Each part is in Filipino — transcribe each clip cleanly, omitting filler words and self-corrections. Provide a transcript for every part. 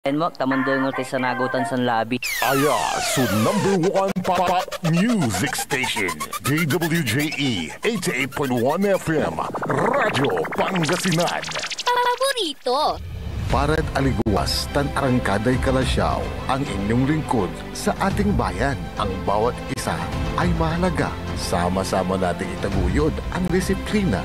Enmo, tamundungo ti sa nagutan san labi. Aya, so #1 pop music station, DWJE 88.1 FM, Radyo Pangasinan. Paborito. Parad aliguas, tan arangkaday kalasyaw, ang inyong lingkod sa ating bayan. Ang bawat isa ay mahalaga. Sama-sama nating itaguyod ang disiplina,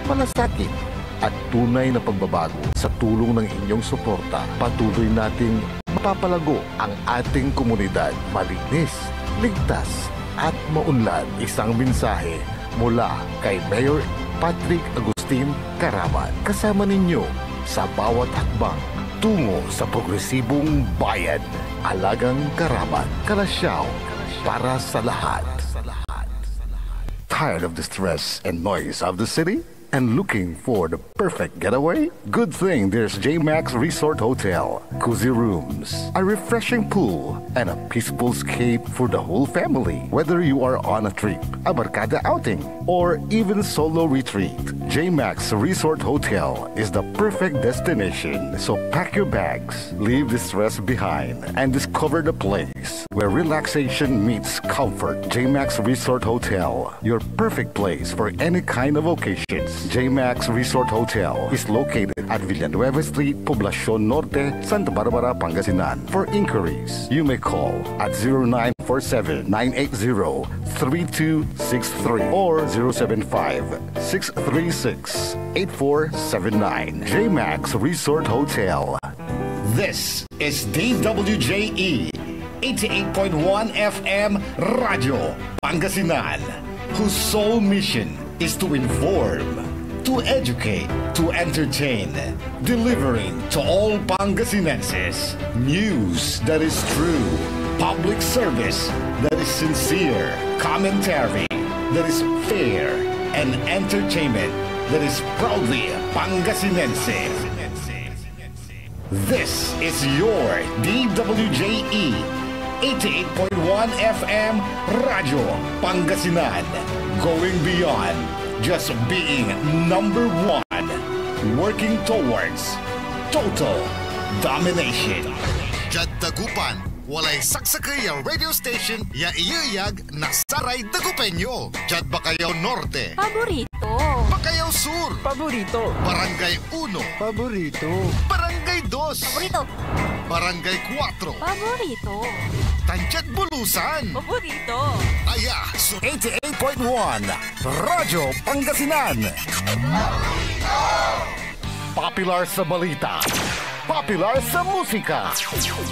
malasakit, at tunay na pagbabago. Sa tulong ng inyong suporta, patuloy nating mapapalago ang ating komunidad. Malinis, ligtas, at maunlad. Isang mensahe mula kay Mayor Patrick Agustin Caraman. Kasama ninyo sa bawat hakbang tungo sa progresibong bayan. Alagang Caraman, Kalasyaw, para sa lahat. Tired of the stress and noise of the city? And looking for the perfect getaway? Good thing there's J-Max Resort Hotel. Cozy rooms, a refreshing pool, and a peaceful escape for the whole family. Whether you are on a trip, a barkada outing, or even solo retreat, J-Max Resort Hotel is the perfect destination. So pack your bags, leave the stress behind, and discover the place where relaxation meets comfort. J-Max Resort Hotel, your perfect place for any kind of occasions. J-Max Resort Hotel is located at Villanueva Street, Poblacion Norte, Santa Barbara, Pangasinan. For inquiries, you may call at 0947-980-3263 or 075-636-8479. J-Max Resort Hotel. This is DWJE 88.1 FM Radio Pangasinan, whose sole mission is to inform, to educate, to entertain, delivering to all Pangasinenses news that is true, public service that is sincere, commentary that is fair, and entertainment that is proudly Pangasinense. This is your DWJE 88.1 FM Radio Pangasinan, going beyond just being #1, working towards total domination. Jad Dagupan, walay saksakay ang radio station ya iyayag na saray Dagupenyo. Jad Bacayao Norte, Paborito. Bacayao Sur, Paborito. Barangay 1, Paborito. Barangay 2, Paborito. Barangay 4, Paborito. Tanchat Bulusan. Paborito. Aya, so 88.1 Radyo Pangasinan. Popular sa balita, popular sa musika.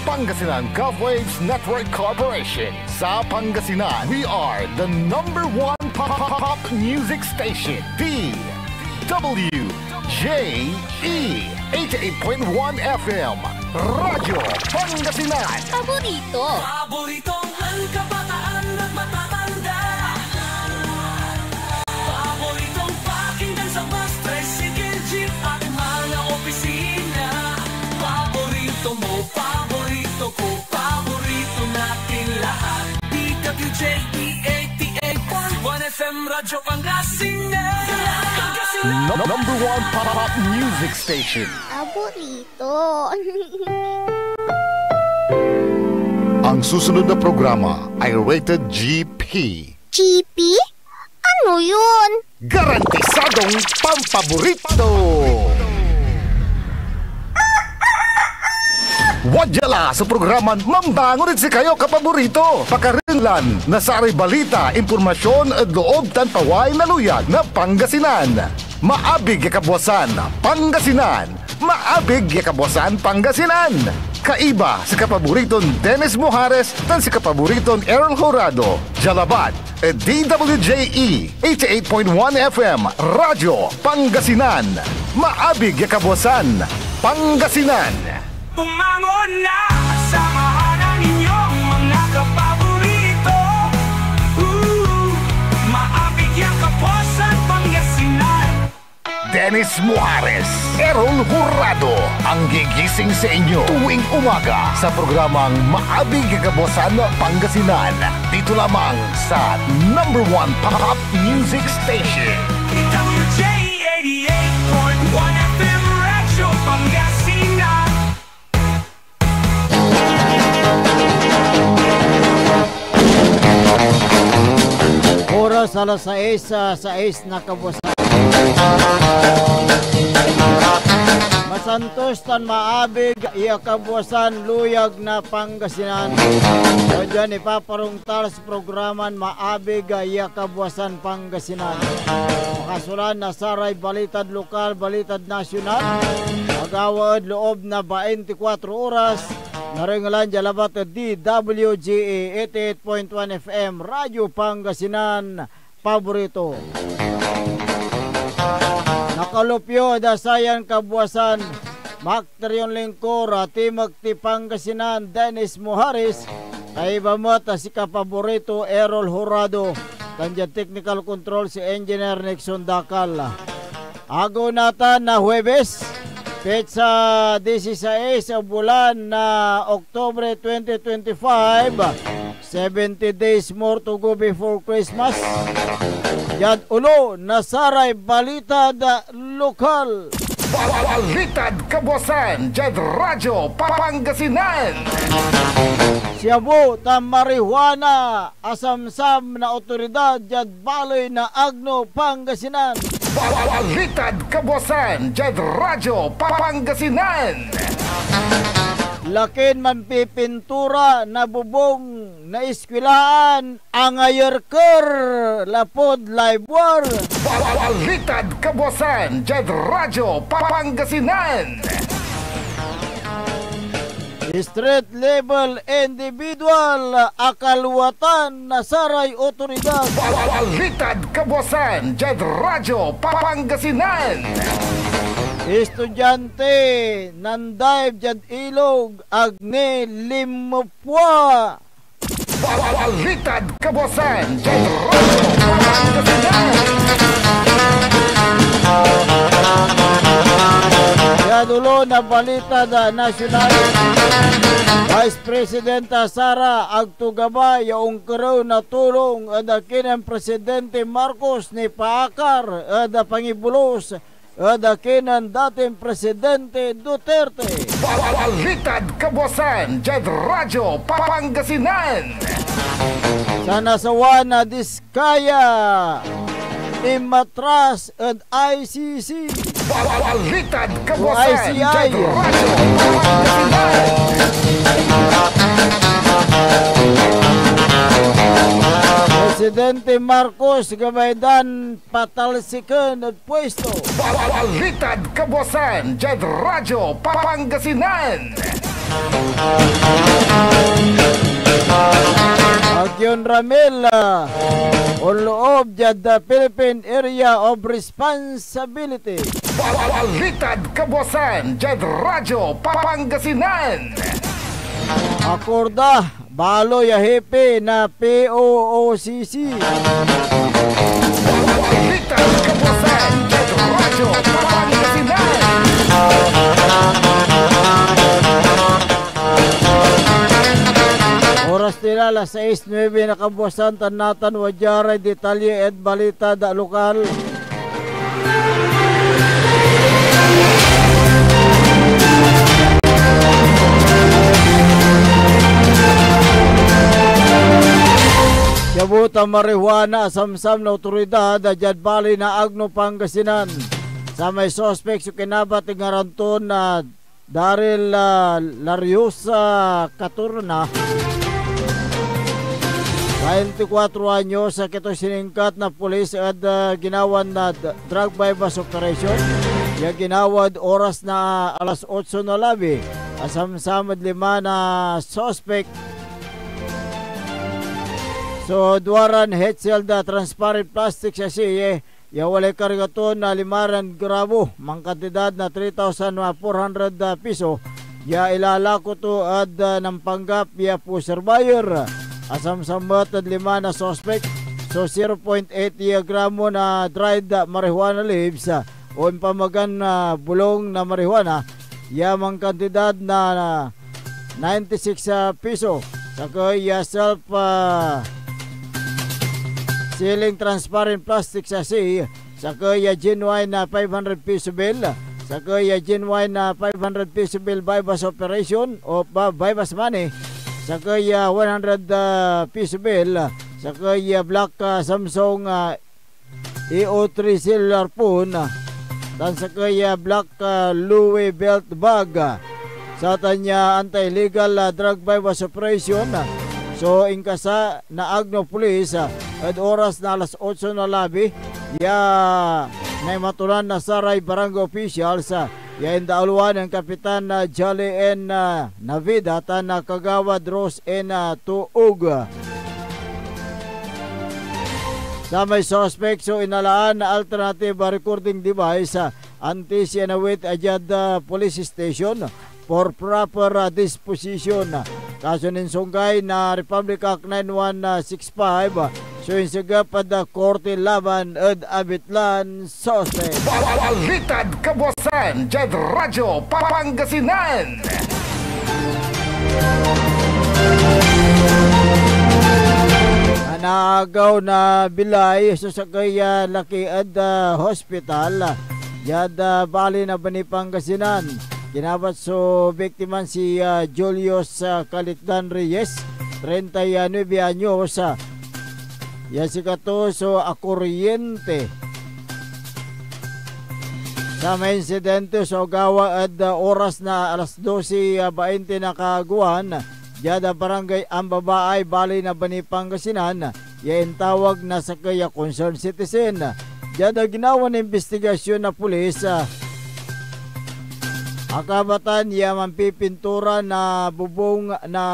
Pangasinan Govwaves Network Corporation. Sa Pangasinan, we are the #1 pop music station. DWJE 88.1 FM Radyo Pangasinan. Paborito. Paboritong ang kabataan at matatanda. Paboritong pakinggan sa bus, tricycle, jeep at mga opisina. Paborito mo, paborito ko, paborito natin lahat. DWJE 88.1 FM Radyo Pangasinan. #1 pop music station. Paborito. Ang susunod na programa ay rated GP. GP? Ano yun? Garantisadong pampaborito! Wadyala sa programan Mambangon si kayo kapaborito. Pakarinlan na sa aray balita, impormasyon at loob tan paway na luyag na Pangasinan. Maabig ya kabwasan Pangasinan. Maabig ya kabwasan Pangasinan. Kaiba sa kapaboriton Dennis Mojares tan si kapaboriton Errol Horado. Jalabad at DWJE 88.1 FM Radyo Pangasinan. Maabig ya kabwasan Pangasinan. Pumangon na, samahan ang inyong mga kapaborito. Maabig yung kaposan Pangasinan. Dennis Mojares, Errol Horado, ang gigising sa inyo tuwing umaga sa programang Maabig Kagabosan Pangasinan. Dito lamang sa #1 Pop Music Station. DWJ 88.1 FM Radyo Pangasinan. Alas 6 na kabusan. Masantos tan maabig iya kabuasan luyag na Pangasinan. So dyan ipaparungtal sa programan maabig iya kabuasan Pangasinan. Makasulan na saray balitad lokal, balitad nasyonal. Magawad loob na 24 oras. Naringalan jalabat DWGA 88.1 FM Radyo Pangasinan paborito. Nakalupyo dasayan kabuasan Makterion Lingkora Timog ti Pangasinan Dennis Muharis kay bamot si kapaborito Errol Horado kanya technical control si Engineer Nixon Dakal. Ago natan na Huwebes petsa 16 sa bulan na Oktubre 2025, 70 days more to go before Christmas. Yan ulo nasaray balitad lokal. Balitad kabuasan Jad Radyo Pangasinan. Siyabu ta marihuana asamsam na otoridad Jad Baloy na Agno Pangasinan. Balitad kabuasan Jad Radyo Pangasinan. Lakin manpipintura na bubong na eskwilaan ang ayerker lapod live-war. Balitad kabuasan Jad Radyo Pangasinan. Street level individual akalwatan na saray otoridad. Balitad kabuasan Jad Radyo Pangasinan. Estudyante nandive Jad Ilog Agne Limopwa. Balitad kabuasan Jad Radyo Pangasinan. Yadulo na balita da nasyonal. Vice President Sara agtugaba yaong karaw na tulong ada kinang Presidente Marcos ni paakar ada pangibulos ada kinang dating Presidente Duterte. Balitad kabuasan Jad Radyo Pangasinan. Sa nasawa na Diskaya Imatras at ICC. Balitad kabuasan ICI. Jad Radyo Pangasinan. Presidente Marcos gabaydan patalsikan at pwesto. Balitad kabuasan Jad Radyo Pangasinan. Agyon Ramel on loob Jad Philippine Area of Responsibility. Balitad kabuasan Jad Radyo Pangasinan. Akorda balo ya hepe na POOCC. Balitad kabuasan Jad Radyo Pangasinan. Oras nila alas 6:09 na kabuasan tanatan wajaray detalye at balita da lokal. Yabuta marihuana samsam na otoridad Jad Bali na Agno Pangasinan. Sa may suspect sa kinabat nga ranton na Daryl Lariosa Caturna 24 anyo sa kito siningkat na pulis at ginawan na drug bypass operation. Yung ginawad oras na alas 8 na labi. Asamsamad 5 na suspect. So duwaran Hetzel da transparent plastic sa siye. Ya walay kargaton na 5 gramo. Mangkantidad na 3,400 piso. Ya ilalako to ad ng panggap ya po surveyor. Asam-sambat at 5 na suspect. So 0.8 gramo na dried marijuana leaves o pamagan na bulong na marijuana. Yamang kantidad na 96 piso. Saka ya self sealing transparent plastic sa sea. Saka ya genuine na 500 piso bill. Saka ya genuine na 500 piso bill bypass operation o bypass money. Saka ya 100 piso bill sa kay black Samsung EO3 cellular phone tan sa kay black Louis belt bag sa tanya anti-illegal drug bypass operation. So ingkasa na agno pulis at oras na alas 8 na labi ya may matulan na saray barangay officials ya indauluan ng Kapitan Jolly N. Navida tan Kagawad Rose N. Tuug. Sa may suspect so inalaan na alternative recording device anti sinawit ajad police station for proper disposition. Kaso ninsungkay na Republic Act 9165 so insagap pada korte laban ed abitlan suspect. Balitad kabuasan, Jed Radyo, Pangasinan. Naagaw na bilay so sa kaya laki ed hospital yad bali na bani Pangasinan. Kinabat so biktiman si Julius Calitdan Reyes 39 anyos. Yan si kato so akuryente. Sa may insidente so gawa at oras na alas 12:20 na kaguan yada barangay ang babaay bali na bani Pangasinan yain tawag na sa kaya concerned citizen. Yada ginawa ng investigasyon na pulis akabatan ya mampipintura na bubong na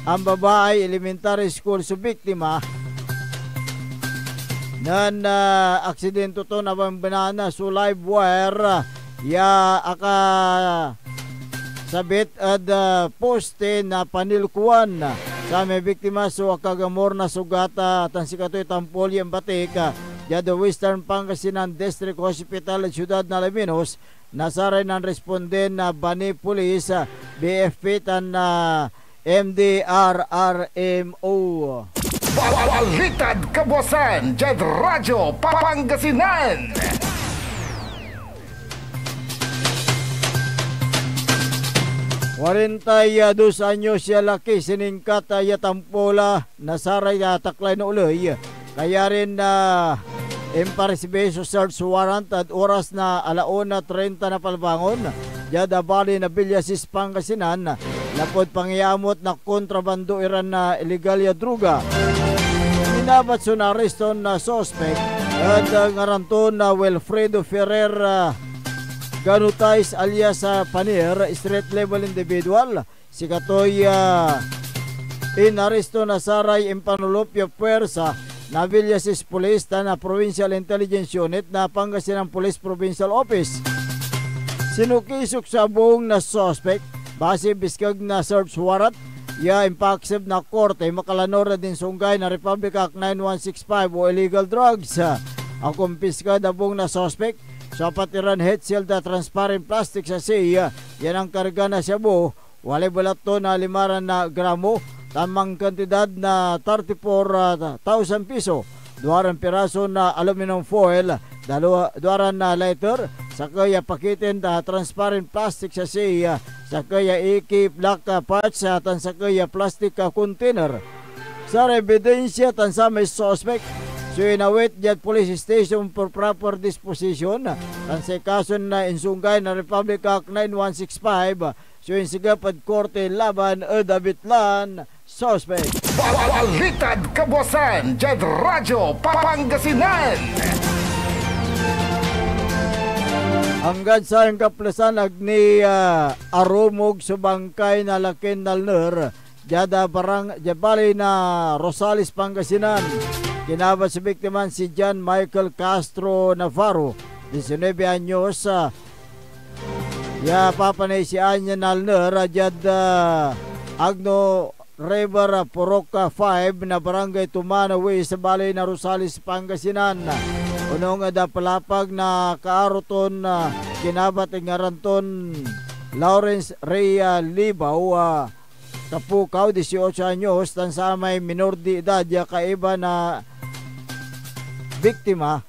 ang babae elementary school so biktima nan aksidento to na banana so live wire ya aka sabit at poste na panilkuan sa may biktima so akagamor na sugata tan sikatoy tampol yung batik ya the Western Pangasinan District Hospital Ciudad Nalaminos. Nasaray ng responden na Bani Police BFP tan MDRRMO. Balitad kabuasan, Jed Radyo, Pangasinan. 42 anyos siya laki siningkat yatampola nasaray taklay na uloy kaya rin Emparecibation search warrant at oras na 1:30 na palbangon yada bali na Bilyasis Pangasinan lapod pangyamot na kontrabando iran na illegal ya druga. Inabat so na areston na suspect at ngaranton na Wilfredo Ferrer Ganutais alias Panir, street level individual. Si katoy inaresto na saray impanulopya puwersa na Villasis Police na Provincial Intelligence Unit na Pangasinan Police Provincial Office. Sinukisok sa buong na suspect base biskag na search warrant ya impaksib na korte makalanor na din sunggay na Republic Act 9165 o illegal drugs. Ang kumpiska na buong na suspect sa patiran head shield na transparent plastic sa siya yan ang karga na shabu walay balato na 5 na gramo tamang kantidad na 34,000 piso, 2 piraso na aluminum foil, 2 na lighter, sa kaya pakitin na transparent plastic sa siya, sa kaya iki black parts tan sa kaya plastic container. Sa ebidensya tan sa may suspect, so inawit dyan police station for proper disposition, tan sa kaso na insunggay na Republic Act 9165, so insigapad korte laban edabitlan suspect. Balitad kabuasan, Jed Radyo, Pangasinan. Hanggang sa ang kaplasan agni arumog subangkay na lakin nalner jada barang jabali na Rosales Pangasinan. Kinabat sa biktiman si John Michael Castro Navarro, 19 anyos. Ya papanay si Anya nalner jada agno River Poroca 5 na barangay Tumanawi sa balay na Rosales Pangasinan. Unong da palapag na kaaroton kinabat ngaranton Lawrence Rhea Libaw kapukaw 18 anyos tan sa may minor de edad ya kaiba na biktima.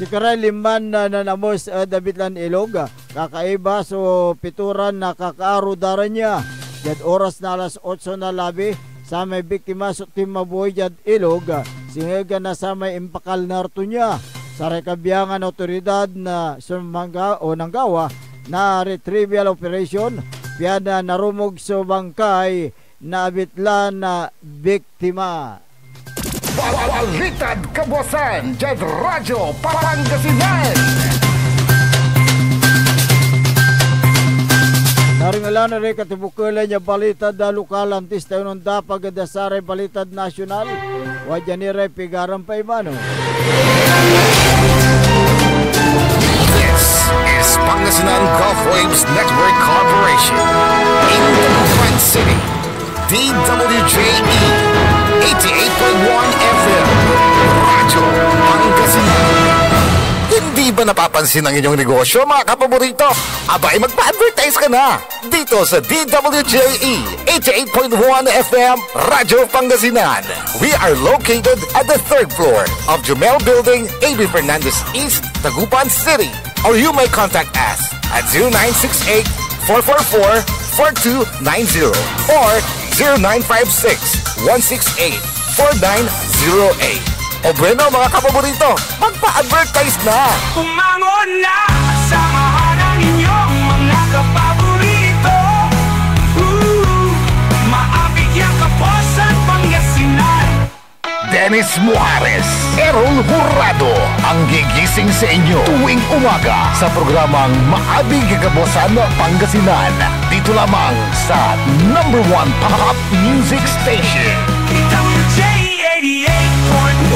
Si Karay Liman na nanamos Davidlan Ilog kakaiba so pituran na kakaaro daran niya. At oras na alas 8 na labi, sa may biktima sa Timaboyad Ilog, singiga na sa may impakal na niya. Sa rekabiyangan otoridad na sumangga o nanggawa na retrieval operation, piyada narumog sa bangkay na abitlan na biktima. Balitad Kabuasan, Jet Radyo Pangasinan. Naringala na rin katibukulan niya balitad na lokal antis tayo nung dapag adasare balitad nasyonal. Wadyan ni Ray Pigaran pa imano. This is Pangasinan Gulf Waves Network Corporation in Dagupan City. DWJE 88.1 FM Radyo Pangasinan. Hindi ba napapansin ang inyong negosyo, mga kapaborito? Abay, magpa-advertise ka na dito sa DWJE 88.1 FM Radyo Pangasinan. We are located at the 3rd floor of Jumel Building, A.B. Fernandez East, Dagupan City. Or you may contact us at 0968-444-4290 or 0956-168-4908. O bueno, mga kapaborito, magpa-advertise na! Kumangon na, samahan ang inyong mga kapaborito. Maabigyang Kaposan, Pangasinan. Dennis Muarez, Errol Jurado ang gigising sa inyo tuwing umaga sa programang Maabig Kabosan Pangasinan. Dito lamang sa #1 Pop Music Station. WJ 88.1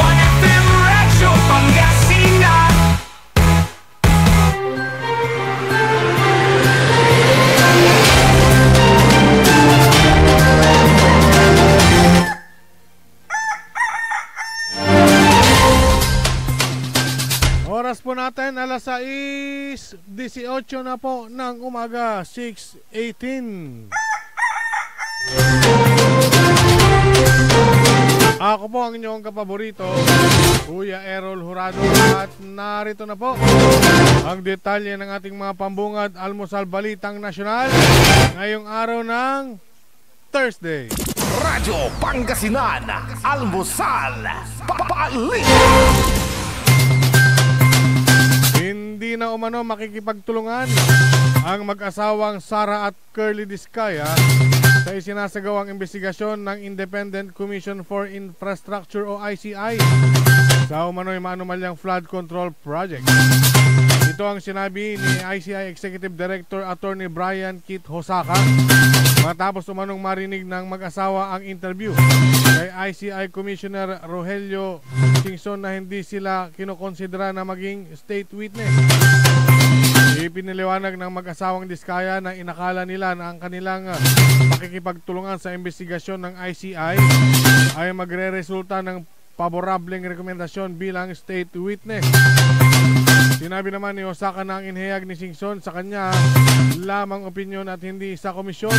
FM Radyo Pangasinan. Oras po natin alas 6:18 na po ng umaga, 6:18. Ako po ang inyong kapaborito, Kuya Errol Jurado, at narito na po ang detalye ng ating mga pambungad almusal balitang nasyonal ngayong araw ng Thursday. Radyo Pangasinan, Almusal, Papalit! Hindi na umano makikipagtulungan ang mag-asawang Sara at Curly Discaya sa isinasagawang investigasyon ng Independent Commission for Infrastructure o ICI sa umano'y maanumalyang flood control project. Ito ang sinabi ni ICI Executive Director Attorney Brian Kit Hosaka matapos umanong marinig ng mag-asawa ang interview kay ICI Commissioner Rogelio Singson na hindi sila kinokonsidera na maging state witness. Ipiniliwanag ng mag-asawang Diskaya na inakala nila na ang kanilang pakikipagtulungan sa investigasyon ng ICI ay magre-resulta ng paborableng rekomendasyon bilang state witness. Sinabi naman ni Osaka na ang inihayag ni Singson sa kanya lamang opinyon at hindi sa komisyon,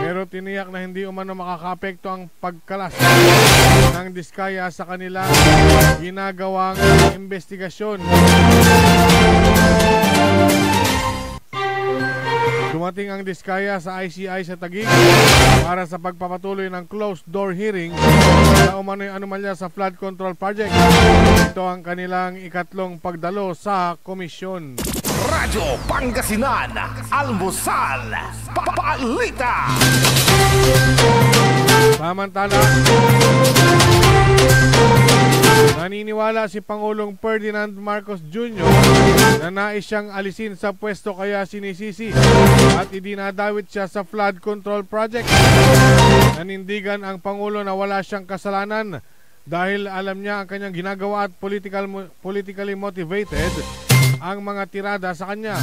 pero tiniyak na hindi umano makakaapekto ang pagkalas ng Diskaya sa kanilang ginagawang investigasyon. Dumating ang Diskaya sa ICI sa Taguig para sa pagpapatuloy ng closed door hearing sa umano'y anomalya sa flood control project. Ito ang kanilang ikatlong pagdalo sa komisyon. Radyo Pangasinan, Almusal, Papalita! Samantala, naniniwala si Pangulong Ferdinand Marcos Jr. na nais siyang alisin sa pwesto kaya sinisisi at idinadawit siya sa flood control project. Nanindigan ang Pangulo na wala siyang kasalanan dahil alam niya ang kanyang ginagawa at politically motivated ang mga tirada sa kanya.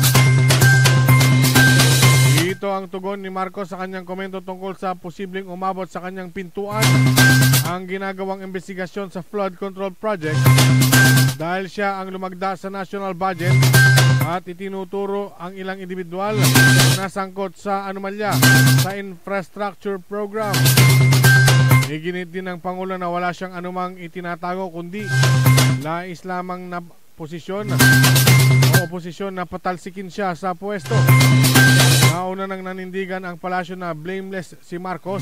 Ito ang tugon ni Marcos sa kanyang komento tungkol sa posibleng umabot sa kanyang pintuan ang ginagawang investigasyon sa flood control project dahil siya ang lumagda sa national budget at itinuturo ang ilang individual na sangkot sa anomalya sa infrastructure program. Iginit din ng Pangulo na wala siyang anumang itinatago kundi nais lamang na posisyon o oposisyon na patalsikin siya sa pwesto. Nauna nang nanindigan ang palasyo na blameless si Marcos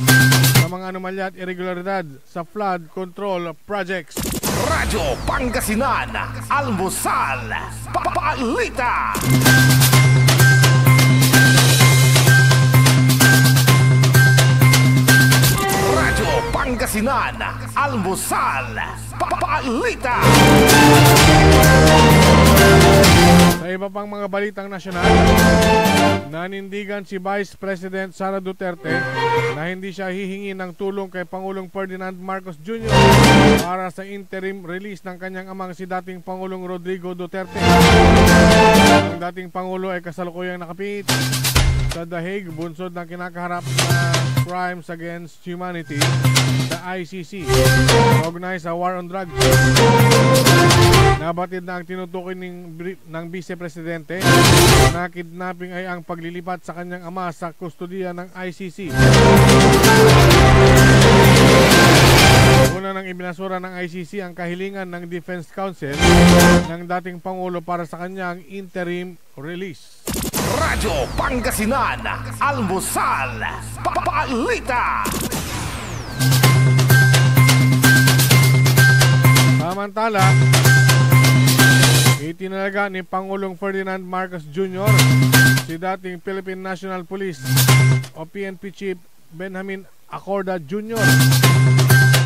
sa mga anomalya at irregularidad sa flood control projects. Radyo Pangasinan, Almusal, Balita. Radyo Pangasinan, Almusal, Balita. Sa iba pang mga balitang nasyonal, nanindigan si Vice President Sara Duterte na hindi siya hihingi ng tulong kay Pangulong Ferdinand Marcos Jr. para sa interim release ng kanyang amang si dating Pangulong Rodrigo Duterte. Ang dating Pangulo ay kasalukuyang nakapit sa The Hague, bunsod ng kinakaharap na Crimes Against Humanity sa ICC, organized sa War on Drugs. Nabatid na ang tinutukoy ng Vice Presidente na kidnapping ay ang paglilipat sa kanyang ama sa kustodiya ng ICC. Una nang ibinasura ng ICC ang kahilingan ng Defense Council ng dating Pangulo para sa kanyang interim release. Radyo Pangasinan, Almusal, Balita. Samantala, itinalaga ni Pangulong Ferdinand Marcos Jr. si dating Philippine National Police o PNP Chief Benjamin Acorda Jr.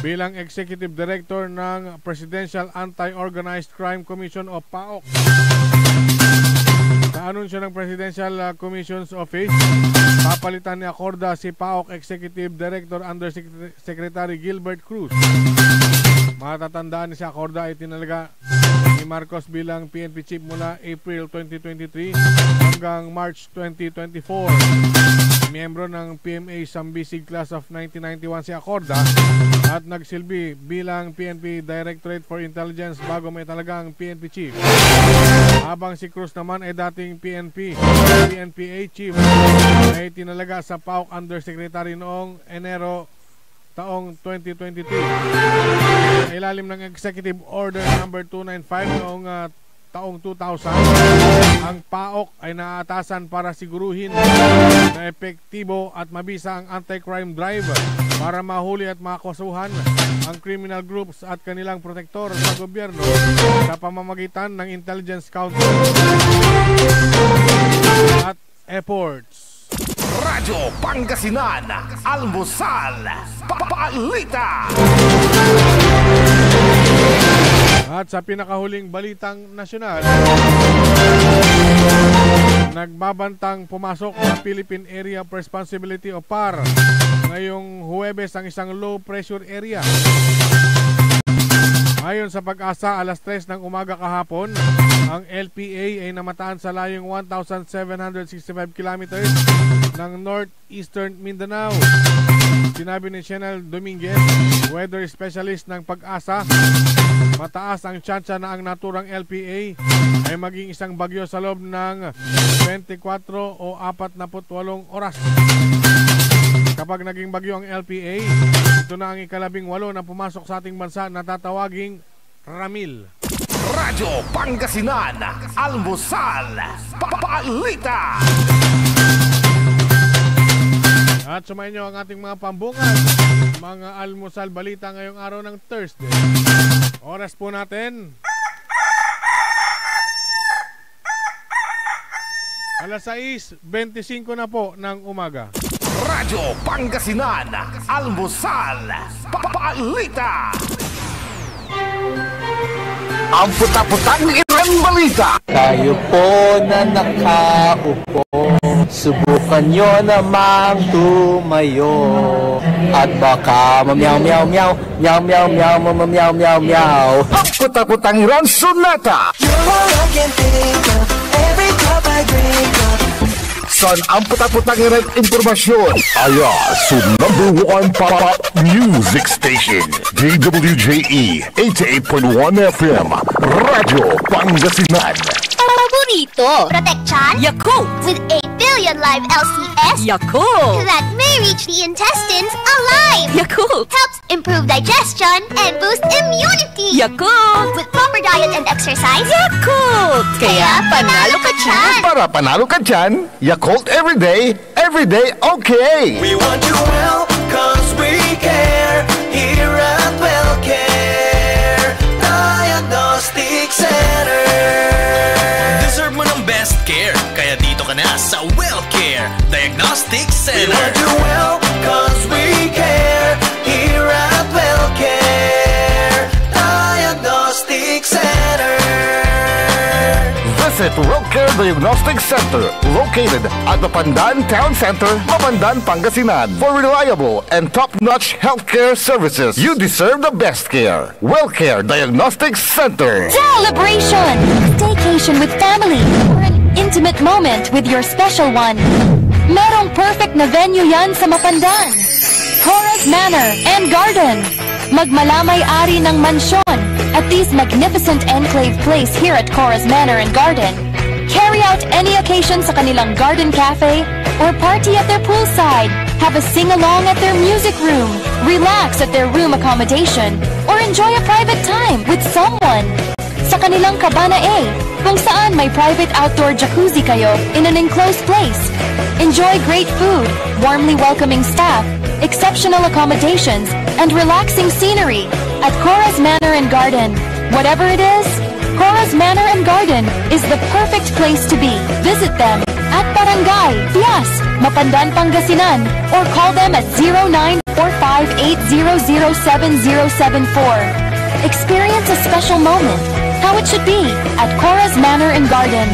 bilang Executive Director ng Presidential Anti-Organized Crime Commission o PAOC. Sa anunsyo ng Presidential Commission's Office, papalitan ni Acorda si PAOC Executive Director Undersecretary Gilbert Cruz. Matatandaan ni si Acorda ay tinalaga ni Marcos bilang PNP Chief mula April 2023 hanggang March 2024. Miyembro ng PMA Sambisig Class of 1991 si Acorda at nagsilbi bilang PNP Directorate for Intelligence bago may talagang PNP Chief. Habang si Cruz naman ay dating PNPA Chief ay tinalaga sa PAOC Undersecretary noong Enero taong 2022. Sa ilalim ng Executive Order number 295 noong taong 2000, ang PAOC ay naaatasan para siguruhin na epektibo at mabisa ang anti-crime drive para mahuli at makasuhan ang criminal groups at kanilang protektor sa gobyerno sa pamamagitan ng Intelligence Council at efforts. Radyo Pangasinan, Almusal, Balita. At sa pinakahuling balitang nasyonal, nagbabantang pumasok sa Philippine Area of Responsibility o PAR ngayong Huwebes ang isang low pressure area. Ayon sa Pag-asa, alas 3 ng umaga kahapon, ang LPA ay namataan sa layong 1,765 kilometers ng northeastern Mindanao. Sinabi ni Chanel Dominguez, weather specialist ng Pag-asa, mataas ang tsansa na ang naturang LPA ay maging isang bagyo sa loob ng 24 o 48 oras. Kapag naging bagyo ang LPA, ito na ang ika-18 na pumasok sa ating bansa na tatawaging Ramil. Radyo Pangasinan, Almusal, Balita. At sumayin nyo ang ating mga pambungan, mga almusal balita ngayong araw ng Thursday. Oras po natin alas 6:25 na po ng umaga. Radyo Pangasinan, Almusal, Balita. Ang puta-putang ilang balita. Tayo po na nakaupo, subukan nyo namang tumayo. At baka mamyaw-meow-meow, meow-meow-meow, mamyaw-meow-meow. Ang puta-putang ilang sunata. Son, ang puta-putang ilang impormasyon. Aya, so #1 pop music station. DWJE 88.1 FM. Radyo Pangasinan. Paborito. Protection. Yakult. With 8 million live LCS Yakult! that may reach the intestines alive. Yakult! Helps improve digestion and boost immunity. Yakult! With proper diet and exercise, Yakult! Kaya panalo ka dyan! Para panalo ka dyan, Yakult everyday okay. We want you well, cause we care. Here at WellCare Diagnostic Center. Deserve mo ng best care, kaya dito ka na sa WellCare Diagnostic We Center. want you well, cause we care. Here at WellCare Diagnostic Center. Visit WellCare Diagnostic Center, located at the Pandan Town Center, Mapandan, Pangasinan. For reliable and top-notch healthcare services, you deserve the best care. WellCare Diagnostic Center. Celebration! Staycation with family or an intimate moment with your special one. Merong perfect na venue yan sa Mapandan. Cora's Manor and Garden. Magmalamay-ari ng mansyon at this magnificent enclave place here at Cora's Manor and Garden. Carry out any occasion sa kanilang garden cafe or party at their poolside. Have a sing-along at their music room. Relax at their room accommodation or enjoy a private time with someone. Sa kanilang Cabana A, kung saan may private outdoor jacuzzi kayo in an enclosed place. Enjoy great food, warmly welcoming staff, exceptional accommodations, and relaxing scenery at Cora's Manor and Garden. Whatever it is, Cora's Manor and Garden is the perfect place to be. Visit them at Barangay Pias, Mapandan, Pangasinan, or call them at 0945-800-7074. Experience a special moment, how it should be at Cora's Manor and Garden.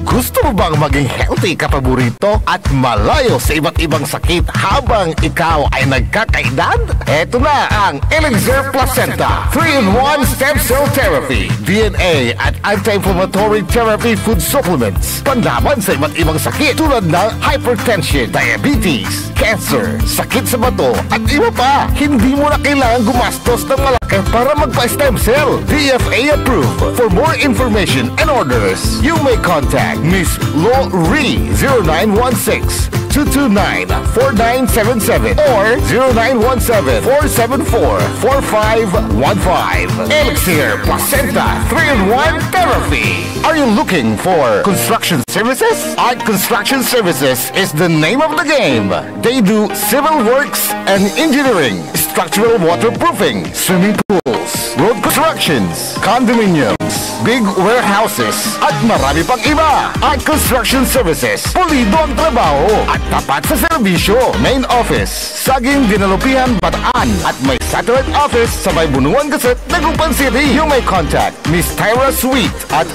Gusto mo bang maging healthy ka paborito at malayo sa iba't ibang sakit habang ikaw ay nagkakaedad? Eto na ang Elixir Placenta 3-in-1 Stem Cell Therapy, DNA at Anti-Inflammatory Therapy Food Supplements. Panlaban sa iba't ibang sakit tulad ng hypertension, diabetes, cancer, sakit sa bato at iba pa. Hindi mo na kailangan gumastos ng malaki para magpa-stem cell. DFA approved. For more information and orders, you may contact Miss Lori 0916-229-4977 or 0917-474-4515. Elixir Placenta 3-in-1 Therapy. Are you looking for construction services? Art Construction Services is the name of the game. They do civil works and engineering, structural waterproofing, swimming pools, road constructions, condominiums, big warehouses, at marami pang iba. Art Construction Services, pulido ang trabaho at tapat sa serbisyo. Main office, Saging Dinalupihan, Bataan, at may satellite office sa may Bunuan Gazette, Dagupan City. You may contact Miss Tyra Sweet at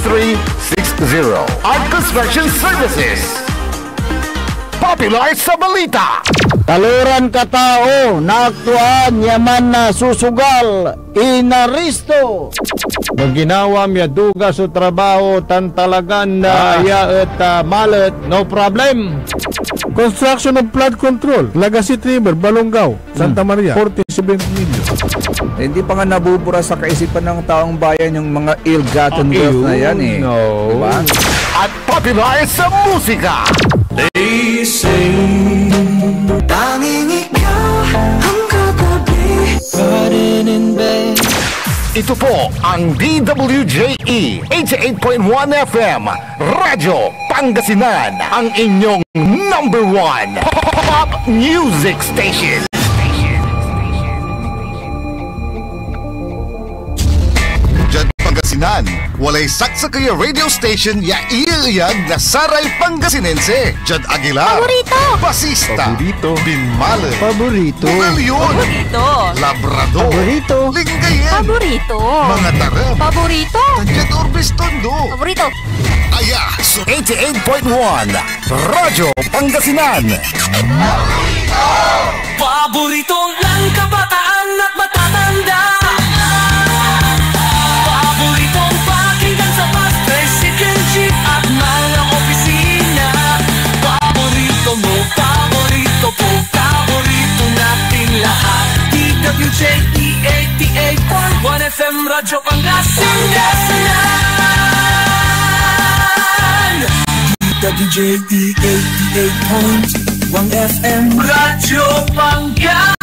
0962-806-7360. Art Construction Services, popular sa balita. Taluran katao, naaktuan yaman na susugal, inaristo. Maginawa miya duga sa trabaho, tan talagan na yaet malet, no problem. Construction of flood control, Lagasit River, Balongaw, Santa Maria, 47 million. Hindi pa nga nabubura sa kaisipan ng taong bayan yung mga ill-gotten wealth na yan eh. No. Diba? At popular sa musika. They say, tanging ikaw ang katabi, riding in bed. Ito po ang DWJE 88.1 FM Radyo Pangasinan, ang inyong number 1 pop music station. Diyan Pangasinan, walay saksakaya radio station ya iiyag na Saray Pangasinense. Jad Aguilar, Paborito. Basista, Paborito. Binmale, Paborito. Bugalyon, Paborito. Labrador, Paborito. Lingayen, Paborito. mga taram, Paborito. Tadjad Orbis Tondo. Paborito. Aya, so 88.1 Radyo Pangasinan. Paborito ng kabataan at matatanda. Paboritong pakinggan sa bus, tricycle, jeep at mga opisina. Paborito mo, paborito po, paborito natin lahat. DWJE 88.1 FM Radyo Pangasinan. WJE 88.1 FM Radyo Pangasinan.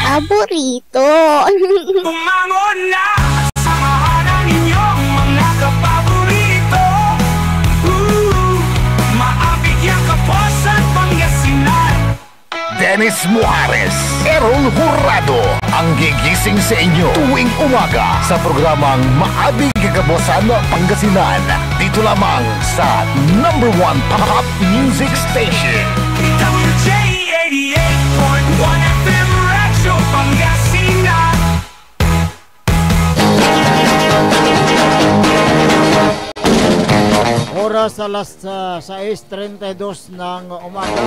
Paborito. Bumangon na, samahan ang inyong mga kapaborito. Maabig yung Kapuasan, Pangasinan. Dennis Muarez, Errol Jurado, ang gigising sa inyo tuwing umaga sa programang Maabig Kapuasan Pangasinan. Dito lamang sa number 1 pop music station. WJE 88.1 FM Radyo Pangasinan. Oras alas 6:32 ng umaga.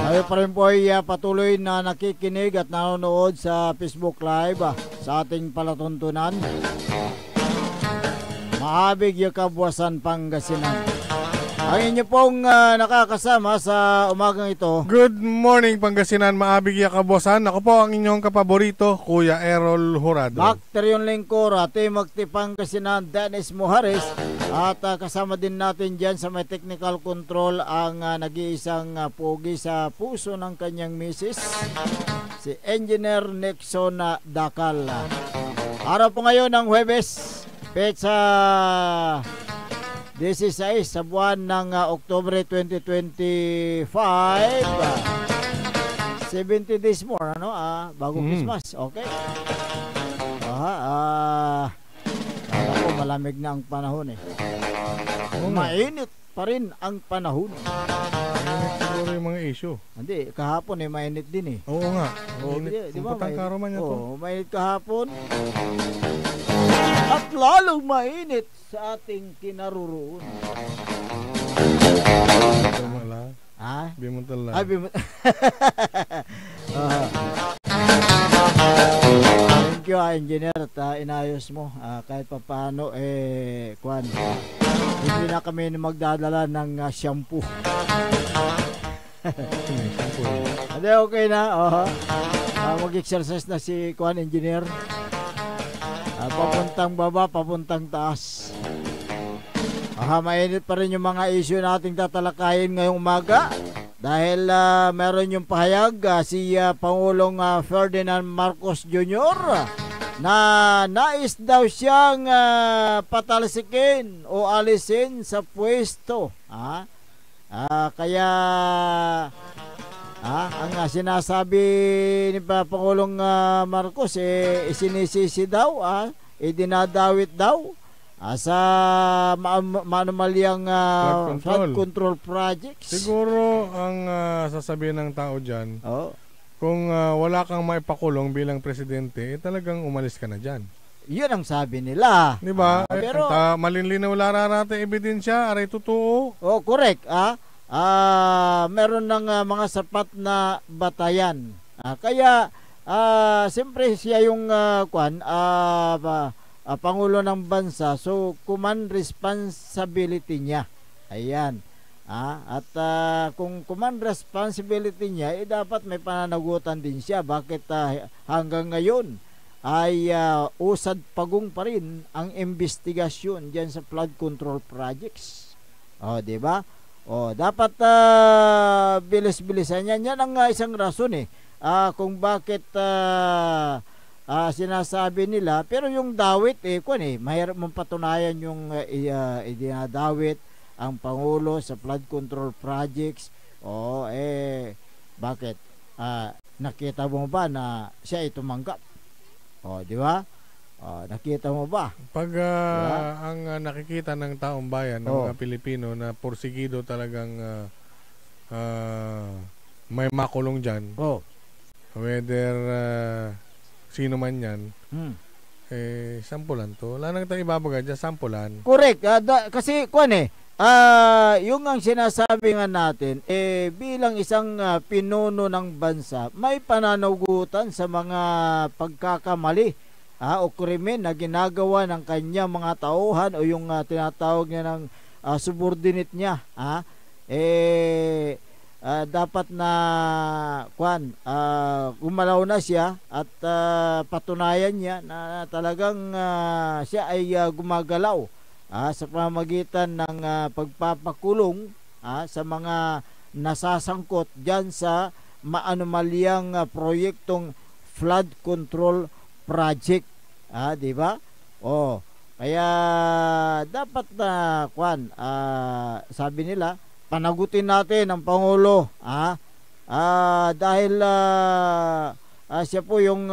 Tayo pa rin po ay patuloy na nakikinig at nanonood sa Facebook Live sa ating palatuntunan. Maabig yung Kapuasan Pangasinan. Ang inyo pong nakakasama sa umagang ito. Good morning Pangasinan, Maabig yung Kapuasan. Ako po ang inyong kapaborito, Kuya Errol Jurado. Bakteryon Lingkora, Timagti Pangasinan, Dennis Muarez. At kasama din natin dyan sa may technical control ang nag-iisang pogi sa puso ng kanyang misis, si Engineer Nixon Dakal. Araw po ngayon ng Huwebes, petsa 16 sa buwan ng Oktubre 2025. 70 days more, ano? Bago Christmas. Okay. Alam ko, malamig na ang panahon eh. Mainit pa rin ang panahon. Siguro yung mga issue. Hindi, kahapon eh, mainit din eh. Oo nga. Di ba? Patangkaroman niya to. Mainit kahapon. At lalong mainit sa ating kinaroroon. Bimutala. Bimutala. Thank you, Engineer, at inayos mo. Kahit pa paano, Kwan, hindi na kami magdadala ng shampoo. Hindi, okay na. Mag-exercise na si Kwan, Engineer. Papuntang baba, papuntang taas. Mainit pa rin yung mga issue nating tatalakayin ngayong umaga. Dahil meron yung pahayag si Pangulong Ferdinand Marcos Jr. Na nais daw siyang patalsikin o alisin sa pwesto. Kaya ang sinasabi ni Pangulong Marcos isinisisi daw, idinadawit daw sa manumalyang flood control projects. Siguro ang sasabihin ng tao dyan, kung wala kang maipakulong bilang presidente, talagang umalis ka na dyan. Yun ang sabi nila. Diba? Pero malinlinaw lara natin ebidensya, aray totoo. Correct. Meron ng mga sapat na batayan. Kaya siyempre siya yung Pangulo ng bansa, so command responsibility niya. Ayan. At kung command responsibility niya, dapat may pananagutan din siya. Bakit hanggang ngayon ay usad pagong pa rin ang investigasyon diyan sa flood control projects? Di ba? Dapat bilis-bilisan yan. Yan ang isang rason kung bakit sinasabi nila, pero yung dawit mahirap mong patunayan yung idinadawit ang Pangulo sa flood control projects. Bakit? Nakita mo ba na siya ay tumanggap? Di ba? Nakita mo ba? Pag ang nakikita ng taong bayan, ng mga Pilipino na porsigido talagang may makulong dyan, whether sino man yan, sampulan to. Wala nang tayo ibabaga dyan, sampulan. Correct. Kasi, yung ang sinasabi nga natin, bilang isang pinuno ng bansa, may pananagutan sa mga pagkakamali o krimen na ginagawa ng kanya mga tauhan o yung tinatawag niya ng subordinate niya. dapat na gumalaw na siya at patunayan niya na talagang siya ay gumagalaw sa pamamagitan ng pagpapakulong sa mga nasasangkot diyan sa maanumalyang proyektong flood control project, di ba? Kaya dapat na sabi nila, panagutin natin ang Pangulo, dahil siya po yung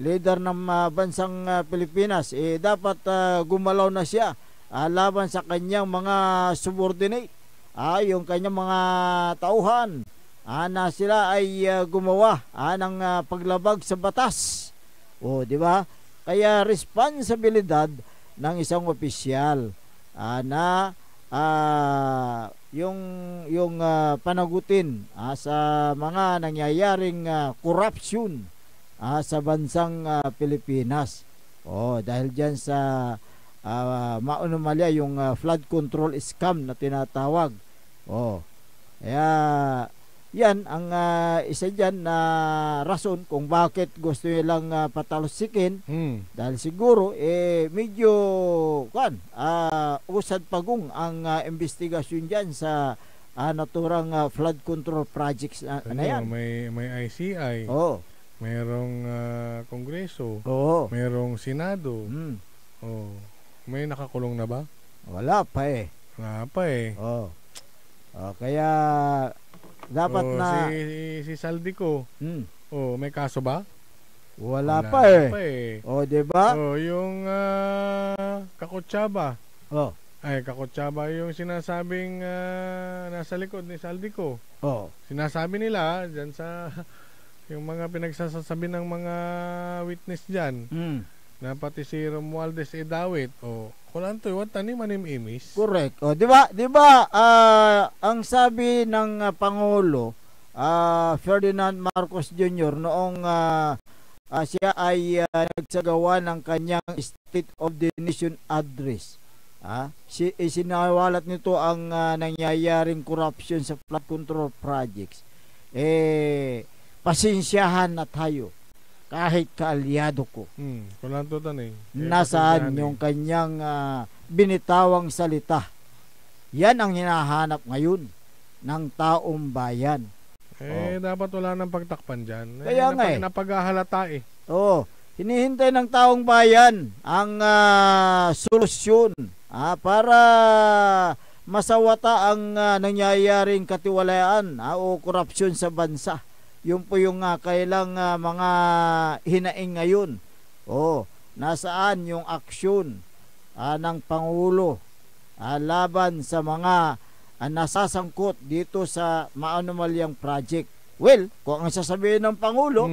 leader ng bansang Pilipinas, dapat gumalaw na siya laban sa kanyang mga subordinate, yung kanyang mga tauhan, na sila ay gumawa ng paglabag sa batas. Di ba? Kaya responsibilidad ng isang opisyal na yung panagutin sa mga nangyayaring corruption sa bansang Pilipinas. Dahil diyan sa maanumalya yung flood control scam na tinatawag. Kaya yan ang isa dyan na rason kung bakit gusto nilang patalsikin. Dahil siguro medyo usad pagong ang investigasyon dyan sa naturang flood control projects na yan. May ICI, mayroong Kongreso, mayroong Senado. May nakakulong na ba? Wala pa eh. Kaya dapat na si Saldico. May kaso ba? Wala pa eh. Diba? Yung Kakotsaba. Kakotsaba yung sinasabing nasa likod ni Saldico. Sinasabi nila dyan sa yung mga pinagsasabi ng mga witness dyan, na pati si Romualdez Edawit, kulanto yung tanim anim imis. Correct. Di ba? Ang sabi ng Pangulo Ferdinand Marcos Jr. noong siya ay nagsagawa ng kanyang State of the Nation address. Sinawalat nito ang nangyayaring corruption sa flood control projects. Pasensyahan na tayo kahit kaalyado ko. Nasaan yung kanyang binitawang salita? Yan ang hinahanap ngayon ng taong bayan. Dapat wala nang pagtakpan dyan. Kaya nga napaghahalata hinihintay ng taong bayan ang solusyon para masawata ang nangyayaring katiwalaan o korupsyon sa bansa. Yun po yung kailang mga hinaing ngayon. Nasaan yung aksyon ng Pangulo laban sa mga nasasangkot dito sa maanumalyang project? Well, kung ang sasabihin ng Pangulo,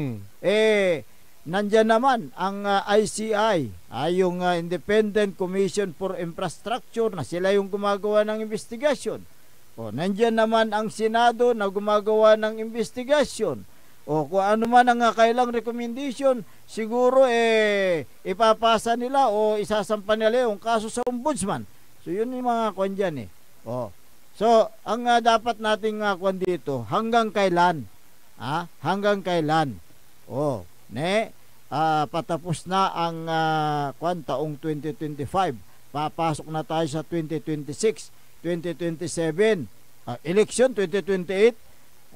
nandyan naman ang ICI, yung Independent Commission for Infrastructure, na sila yung gumagawa ng investigasyon. Nandyan naman ang Senado na gumagawa ng investigasyon. Kung ano man ang kailang recommendation, siguro ipapasa nila o isasampa nila yung kaso sa ombudsman. So yun yung mga kwan dyan So ang dapat nating kwan dito, hanggang kailan? Hanggang kailan? Patapos na ang taong 2025. Papasok na tayo sa 2026. 2027, election 2028,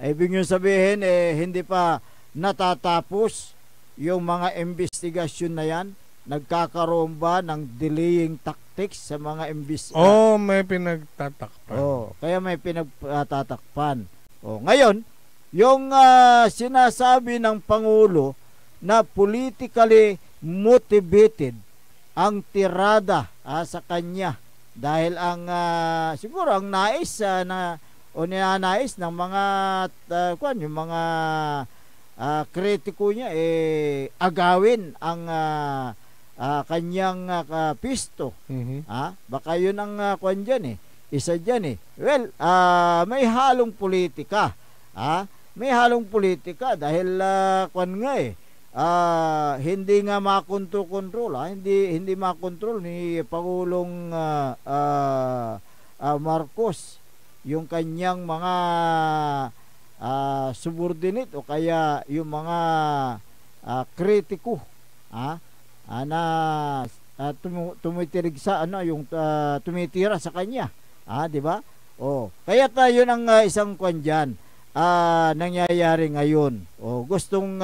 ibig nyo sabihin hindi pa natatapos yung mga investigasyon na yan. Nagkakaroon ba ng delaying tactics sa mga may pinagtatakpan. Kaya may pinagtatakpan. Ngayon, yung sinasabi ng Pangulo na politically motivated ang tirada sa kanya, dahil ang siguro ang nais ninanais ng mga yung mga kritiko niya agawin ang kanyang pisto. Baka yun ang isa dyan Well, may halong politika. May halong politika dahil hindi nga makontrol, hindi makontrol ni Pangulong Marcos yung kanyang mga subordinate o kaya yung mga kritiko na tumitirig sa yung tumitira sa kanya, di ba? Kaya yun ang isang kwan diyan nangyayari ngayon. Gustong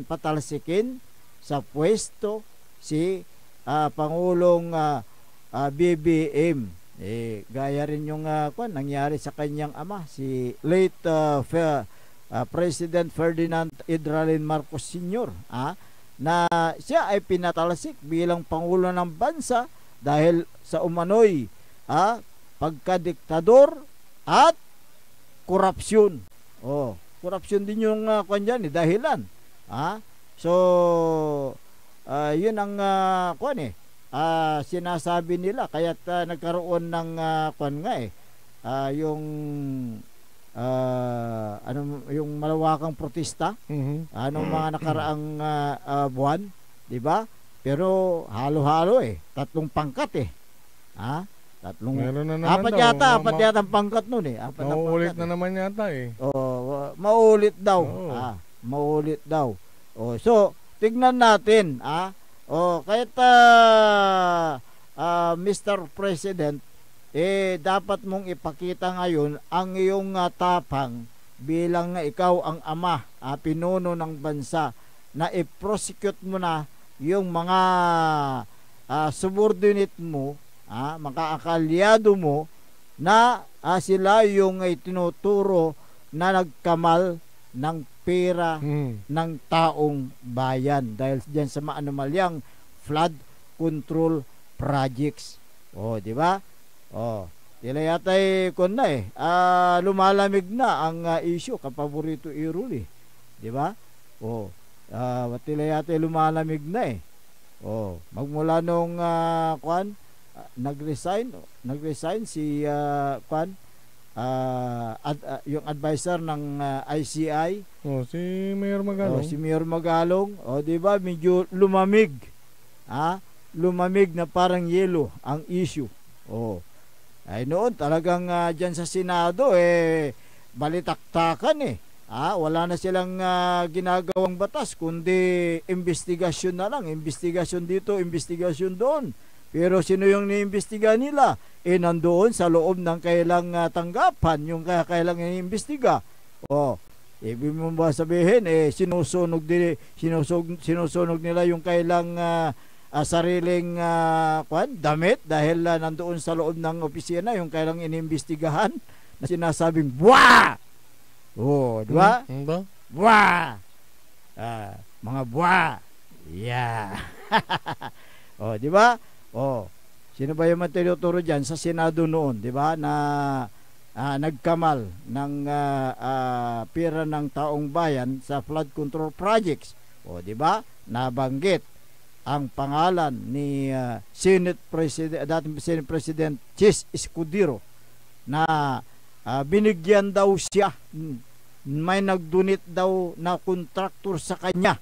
patalsikin sa pwesto si Pangulong BBM. Gaya rin yung nangyari sa kanyang ama, si late President Ferdinand Idralin Marcos Sr. Na siya ay pinatalsik bilang Pangulo ng bansa dahil sa umano'y pagkadiktador at korupsyon. Korupsyon din yung dahilan. So yun ang sinasabi nila, kaya nagkaroon ng yung yung malawakang protesta anong mga nakaraang buwan, di ba? Pero halo-halo 3 pangkat apat yata ang pangkat nun mauulit na naman yata mauulit daw. Mauulit daw. So tignan natin kahit Mr. President, dapat mong ipakita ngayon ang iyong tapang bilang ikaw ang ama, pinuno ng bansa, na i-prosecute mo na yung mga subordinate mo, mga kaalyado mo, na sila yung tinuturo na nagkamal ng pera ng taong bayan dahil diyan sa maanomalyang flood control projects. Di ba? Tila yata lumalamig na ang issue kapaborito Iruli. Di ba? Tila yata lumalamig na magmula nung nag-resign si yung advisor ng ICI, si Mayor Magalong. Si Mayor Magalong, di ba, medyo lumamig. Lumamig na parang yelo ang issue. Ay noon talagang diyan sa Senado balitaktakan wala na silang ginagawang batas kundi investigasyon na lang, investigasyon dito, investigasyon doon. Pero sino yung niimbestiga nila? Nandoon sa loob ng kailang tanggapan, yung kailang iniimbestiga. Ibig mo ba sabihin, sinusunog nila yung kailang sariling damit dahil nandoon sa loob ng opisina yung kailang iniimbestigahan na sinasabing, buwa! Di ba? Buwa! Mga buwa! Yeah! Di ba? Sino ba yung tinuturo dyan sa Senado noon, di ba, na nagkamal ng pera ng taong bayan sa flood control projects? Di ba? Nabanggit ang pangalan ni dating Senate President Chis Escudero na binigyan daw siya, may nagdonate daw na contractor sa kanya.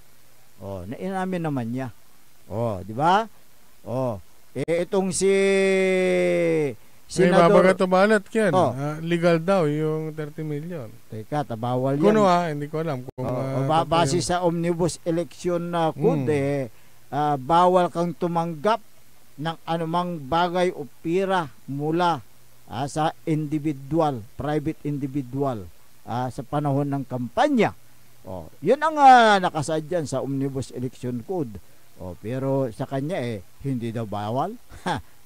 Inamin naman niya. Di ba? Itong si Senador balat yan. Legal daw yung 30 million. Teka, bawal yan. Kuno hindi ko alam kung base sa Omnibus Election Code, bawal kang tumanggap ng anumang bagay o pira mula sa individual, private individual sa panahon ng kampanya. Yun ang nakasaad dyan sa Omnibus Election Code. Pero sa kanya hindi daw bawal.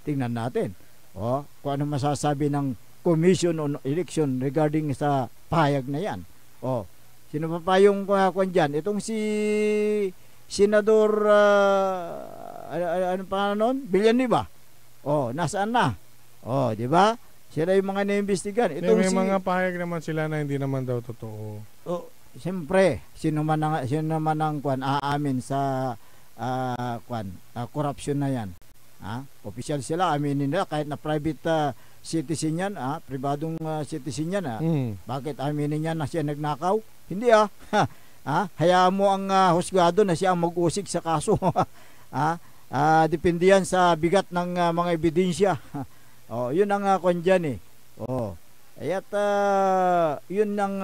Tingnan natin. Kung ano masasabi ng Commission on Election regarding sa pahayag na yan. Sino pa yung kwan dyan? Itong si Senador ano pa noon? Villanueva. Nasaan na? Di ba? Sila yung mga naimbestigan. May mga pahayag naman sila na hindi naman daw totoo. Siyempre, sino man ang kwan aamin sa corruption na yan. Official sila, aminin nila kahit na private citizen yan, pribadong citizen yan. Bakit aminin niya na siya nagnakaw? Hindi hayaan mo ang husgado na siya ang mag-usig sa kaso. Depende yan sa bigat ng mga ebidensya. Yun ang kwan dyan At yun ang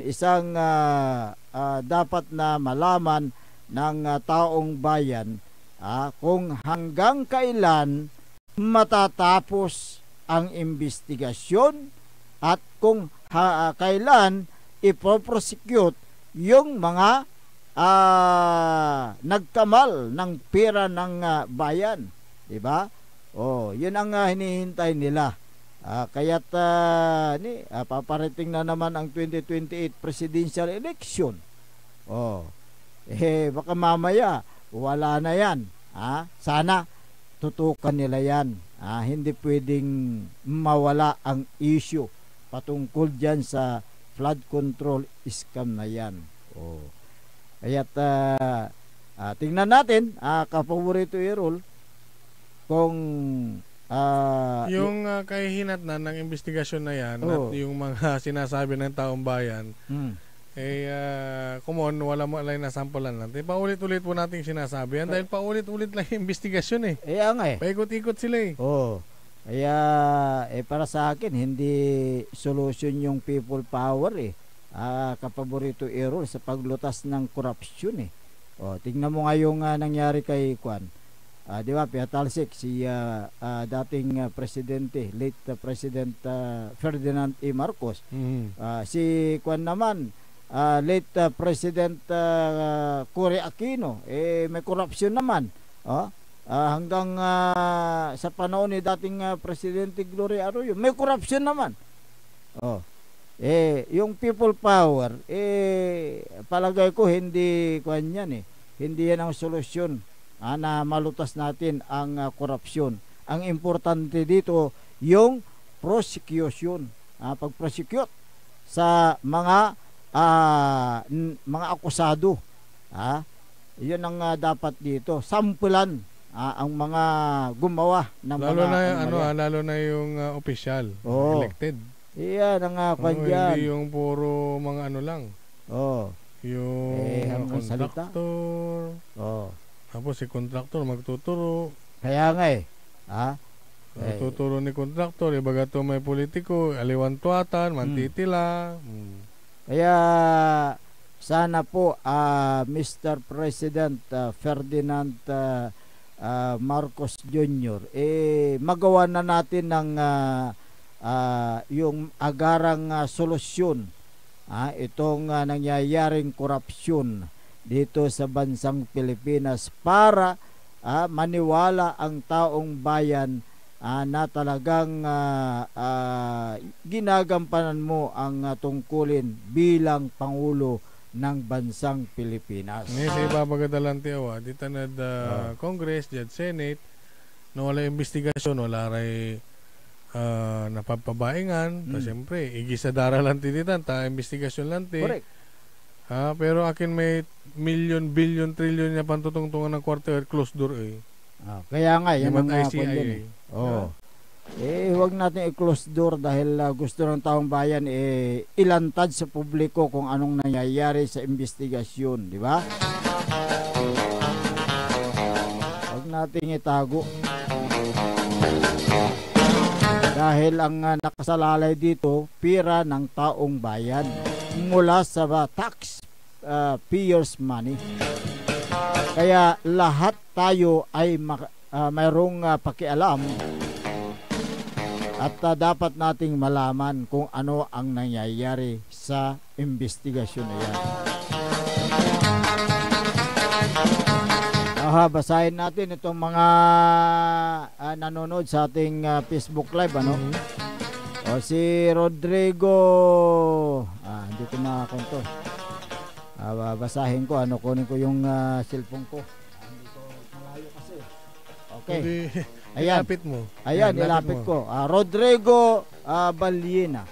isang dapat na malaman ng taong bayan, kung hanggang kailan matatapos ang investigasyon at kung kailan ipoprosecute yung mga nagkamal ng pera ng bayan, di ba? Yun ang hinihintay nila. Kaya't paparating na naman ang 2028 presidential election. Baka mamaya wala na yan. Sana tutukan nila yan. Hindi pwedeng mawala ang issue patungkol dyan sa flood control scam na yan. Kaya't tingnan natin, kapaborito Errol, kung yung kahihinatnan ng investigasyon na yan at yung mga sinasabi ng taong bayan, kumon, wala mo alay na sampulan natin. Paulit-ulit po nating sinasabi yan dahil paulit-ulit lang yung investigasyon paikot-ikot sila Kaya para sa akin, hindi solution yung people power kapaborito Errol, sa paglutas ng korupsyon tingnan mo nga yung nangyari kay Kwan. Di ba, Piatalsik, si dating presidente, late President Ferdinand E. Marcos. Si Kwan naman, late President Cory Aquino, may korupsyon naman. Hanggang sa panahon ni dating Presidente Gloria Arroyo, may korupsyon naman. Yung people power, palagay ko hindi Kwan yan hindi yan ang solusyon na malutas natin ang korupsyon. Ang importante dito yung prosecution, pag-prosecute sa mga akusado. Yun ang dapat dito. Sampulan ang mga gumawa ng lalo na yung opisyal, elected. Iyan ang kanya. Hindi yung puro mga lang. Yung kontraktor. Tapos si kontraktor magtuturo. Kaya nga magtuturo ni kontraktor, ibaga to may politiko, aliwantuatan, mantitila. Kaya sana po Mr. President Ferdinand Marcos Jr. magawa na natin ng yung agarang solusyon itong nangyayaring korupsyon dito sa bansang Pilipinas para maniwala ang taong bayan na talagang ginagampanan mo ang tungkulin bilang Pangulo ng bansang Pilipinas. Ngayon ibabagadalan tiyawa dito na Congress, Judge Senate na wala investigasyon, wala ray napapabaingan. Siyempre, igisadara lang tinitan, investigasyon lang ti. Correct. Pero akin may million, billion, trillion na pantutungtungan ng quarter, closed door kaya nga, yan ang ICI. Huwag natin i-close door dahil gusto ng taong bayan ilantad sa publiko kung anong nangyayari sa investigasyon, di ba? Huwag natin itago. Dahil ang nakasalalay dito, pira ng taong bayan mula sa tax payers money. Kaya lahat tayo ay mayroong pakialam at dapat nating malaman kung ano ang nangyayari sa investigasyon na yan. Basahin natin itong mga nanonood sa ating Facebook Live, si Rodrigo, hindi ko makakonto. Basahin ko, kunin ko yung cellphone ko. Hindi ko malayo kasi. Okay. Ayan. Ilapit mo. Ayan, ilapit ko. Rodrigo Balyena.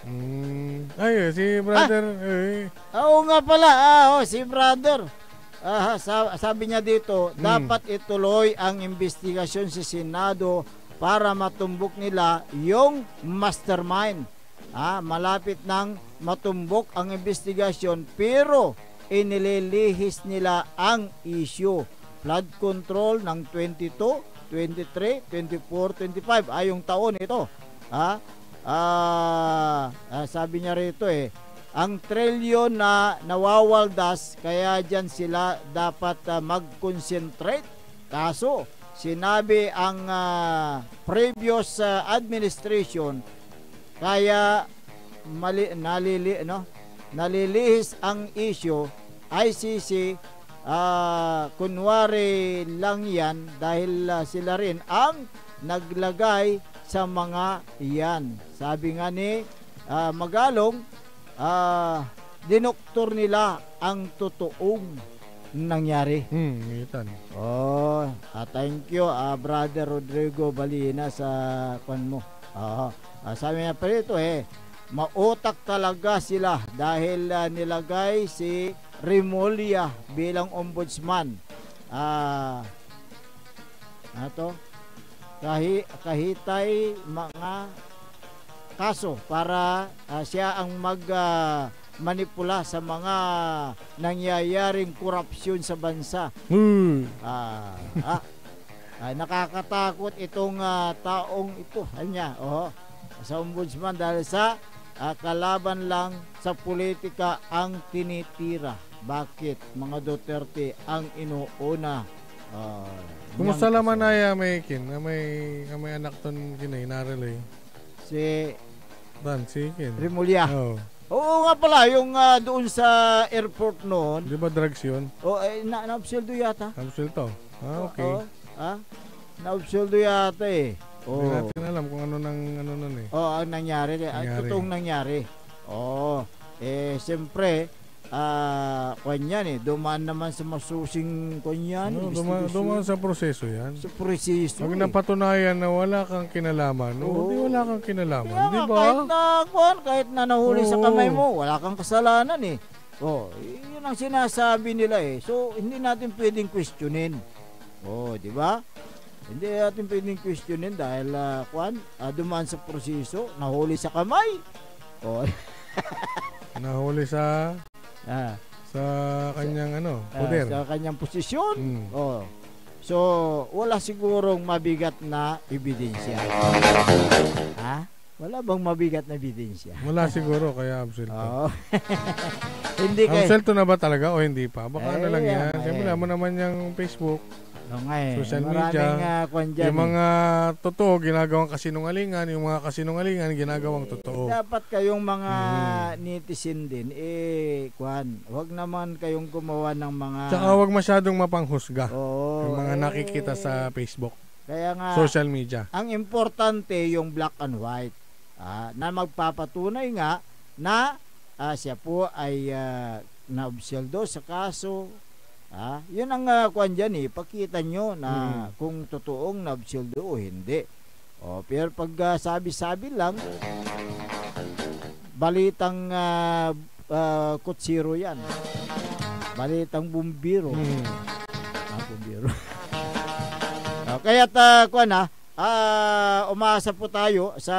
Ay, si brother. Oo nga pala. Si brother. Sabi niya dito, dapat ituloy ang investigasyon sa Senado para matumbok nila yung mastermind. Malapit nang matumbok ang investigasyon pero inililihis nila ang issue. Flood control ng 22, 23, 24, 25 yung taon ito. sabi niya rito ang trilyon na nawawaldas, kaya dyan sila dapat mag-concentrate. Kaso sinabi ang previous administration, kaya nalilihis ang issue. ICC kunwari lang yan dahil sila rin ang naglagay sa mga iyan. Sabi nga ni Magalong, dinoktor nila ang totoong nangyari. Thank you Brother Rodrigo Balina sa kwan mo. Sabi niya pa rito mautak talaga sila dahil nilagay si Remulla bilang ombudsman. Kahitay mga kaso para siya ang manipula sa mga nangyayaring korupsyon sa bansa. Nakakatakot itong taong ito sa ombudsman dahil sa kalaban lang sa politika ang tinitira. Bakit mga Duterte ang inuuna? Kumusta naman na may anak ton kinay narelay? Si Remulla. Oo nga pala, yung doon sa airport noon. Di ba drugs yun? Na-absueldo yata. Absueldo? Okay. Na-absueldo yata Hindi natin alam kung ano nun ang nangyari. Totoong nangyari. Siyempre, kanyan dumaan naman sa masusing kanyan. Dumaan sa proseso yan. Sa proseso. Pag napatunayan na wala kang kinalaman, hindi wala kang kinalaman. Di ba? Kahit na nahuli sa kamay mo, wala kang kasalanan yun ang sinasabi nila So, hindi natin pwedeng questionin. Di ba? Hindi natin pwedeng questionin dahil dumaan sa proseso, nahuli sa kamay. Nahuli sa kanyang poder. Sa kanyang posisyon. So, wala sigurong mabigat na ebidensya. Wala bang mabigat na ebidensya? Wala siguro, kaya absuelto. Hindi absuelto na ba talaga o hindi pa? Baka lang yan. Siyempre naman naman yung Facebook. Social media, yung mga totoo ginagawang kasinungalingan, yung mga kasinungalingan ginagawang totoo. Dapat kayong mga netizen din wag naman kayong gumawa ng mga wag masyadong mapanghusga yung mga nakikita sa Facebook. Kaya nga social media. Ang importante yung black and white na magpapatunay nga na siya po ay naobseldo sa kaso. Yun ang dyan pakita nyo na kung totoong naobseldo o hindi. Pero pag sabi-sabi lang, balitang kutsiro yan. Balitang bumbiro. Bumbiro. Kaya't umasa po tayo sa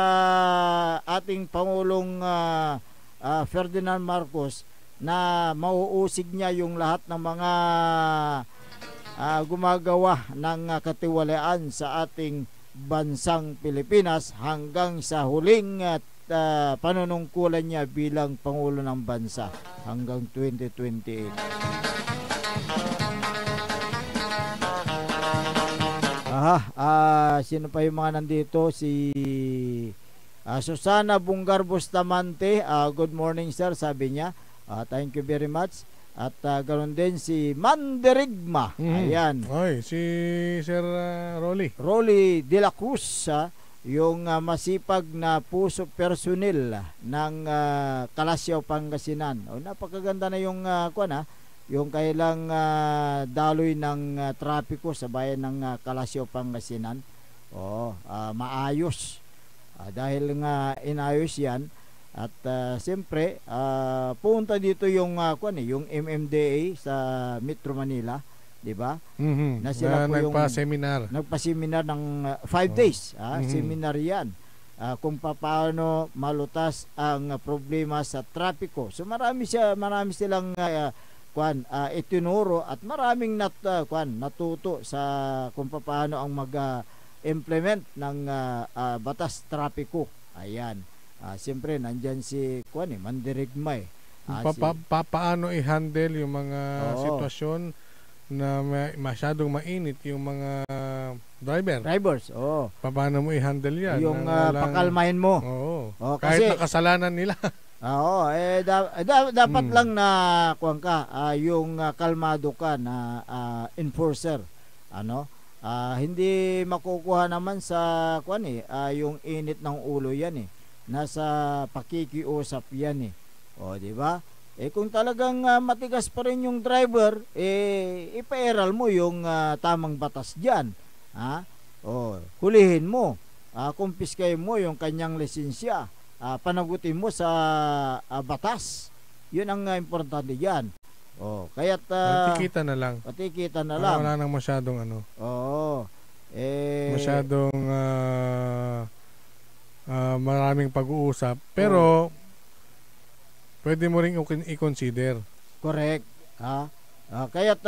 ating Pangulong Ferdinand Marcos na mauusig niya yung lahat ng mga gumagawa ng katiwalaan sa ating bansang Pilipinas hanggang sa huling panunungkulan niya bilang Pangulo ng Bansa hanggang 2028. Sino pa yung mga nandito? Si Susana Bungar Bustamante. Good morning sir, sabi niya. Thank you very much. At ganoon din si Manderigma. Ayan. Si Sir Rolly De La Cruz, yung masipag na puso personnel ng Kalasyaw, Pangasinan. Napakaganda na yung yung kailang daloy ng trapiko sa bayan ng Kalasyaw, Pangasinan. Maayos. Dahil nga inayos yan. At siyempre punta dito yung yung MMDA sa Metro Manila, di ba? Na sila po nagpa-seminar ng 5 days, seminar yan. Kung paano malutas ang problema sa trapiko. So marami silang itinuro at maraming natuto sa kung paano ang mag-implement ng batas trapiko. Ayan. Siyempre, nandyan si Mandirigmay. Paano i-handle yung mga Oo. sitwasyon na masyadong mainit yung mga drivers, oo. Paano mo i-handle yan? Yung pakalmahin mo. Oo. Kasi, kahit nakasalanan nila. Oo, dapat lang na yung kalmado ka na enforcer. Hindi makukuha naman sa yung init ng ulo yan nasa pakikiusap yan di ba? Kung talagang matigas pa rin yung driver, ipairal mo yung tamang batas diyan. Hulihin mo, kumpiskahin mo yung kanyang lisensya, panagutin mo sa batas. Yun ang importante diyan. Kaya't Patikita na lang. Wala nang masyadong masyadong maraming pag-uusap, pero pwede mo ring i-consider. Correct. Kaya't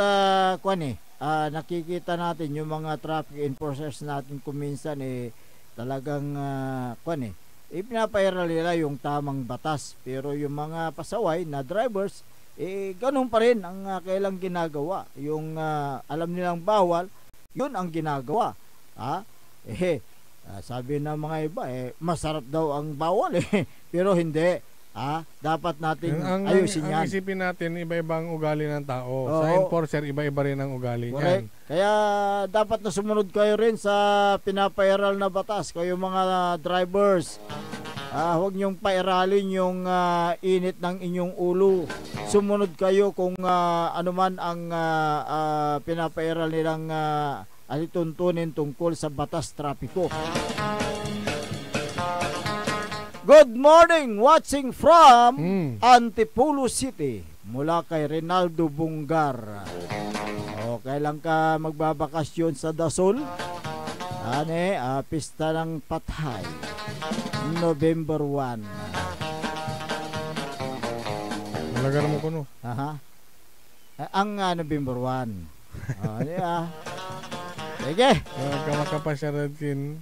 nakikita natin yung mga traffic enforcers natin kung minsan talagang pinapairal nila yung tamang batas, pero yung mga pasaway na drivers ganun pa rin ang kailang ginagawa. Yung alam nilang bawal, yun ang ginagawa. Sabi ng mga iba masarap daw ang bawal pero hindi. Dapat natin ayusin yan. Ang isipin natin, iba-ibang ugali ng tao. Sa enforcer, iba-iba rin ang ugali niyan. Kaya dapat na sumunod kayo rin sa pinapairal na batas. Kayo mga drivers, huwag niyong pairalin yung init ng inyong ulo. Sumunod kayo kung ano man ang pinapairal nilang alituntunin tungkol sa batas trapiko. Good morning, watching from Antipolo City, mula kay Rinaldo Bungar. Kailan ka magbabakasyon sa Dasol? Pista ng Patay, November 1. Malaga mo ko no. Ang November 1. Sige. Makapasyaradin.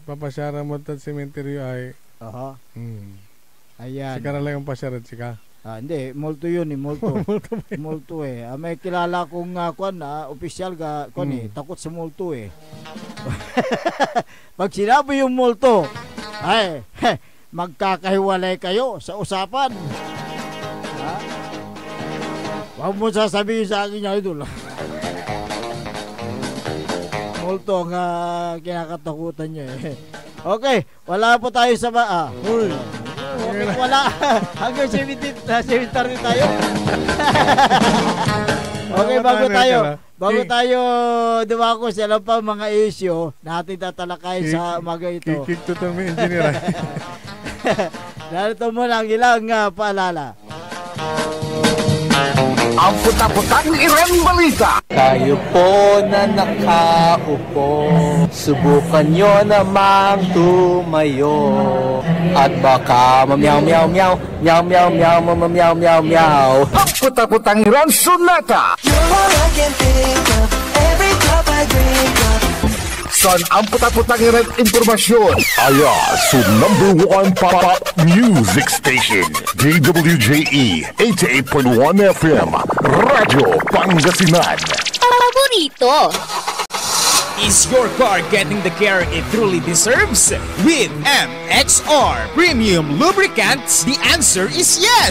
Papasyara mo at sementeryo ay. Ayan. Sikara lang yung pasyarad sika. Hindi, multo yun multo. Multo may kilala kong opisyal takot sa multo Pag sinabi yung multo, magkakahiwalay kayo sa usapan. Huwag mo sasabihin sa akin idol. Multo ang kinakatakutan niya Okay, wala po tayo sa wala. Hanggang 70 tayo. Okay, bago tayo dumako sa ilang pa mga issue natin tatalakayin sa umaga ito. Kikiktutan mo engineer. Narito muna ang ilang paalala. Ang puta-putang Iren Balita. Kayo po na nakaupo, subukan nyo namang tumayo. At baka mamyaw-meow-meow, meow-meow-meow, mamyaw-meow-meow. Ang puta-putang Iren Sunata. You're all I can think of, every cup I drink of. Son ang puta-putang Iren Informasyon. Aya sa #1 pop music station. DWJE 88.1 FM. Radyo Pangasinan. Paborito. Is your car getting the care it truly deserves? With MXR Premium Lubricants, the answer is yes!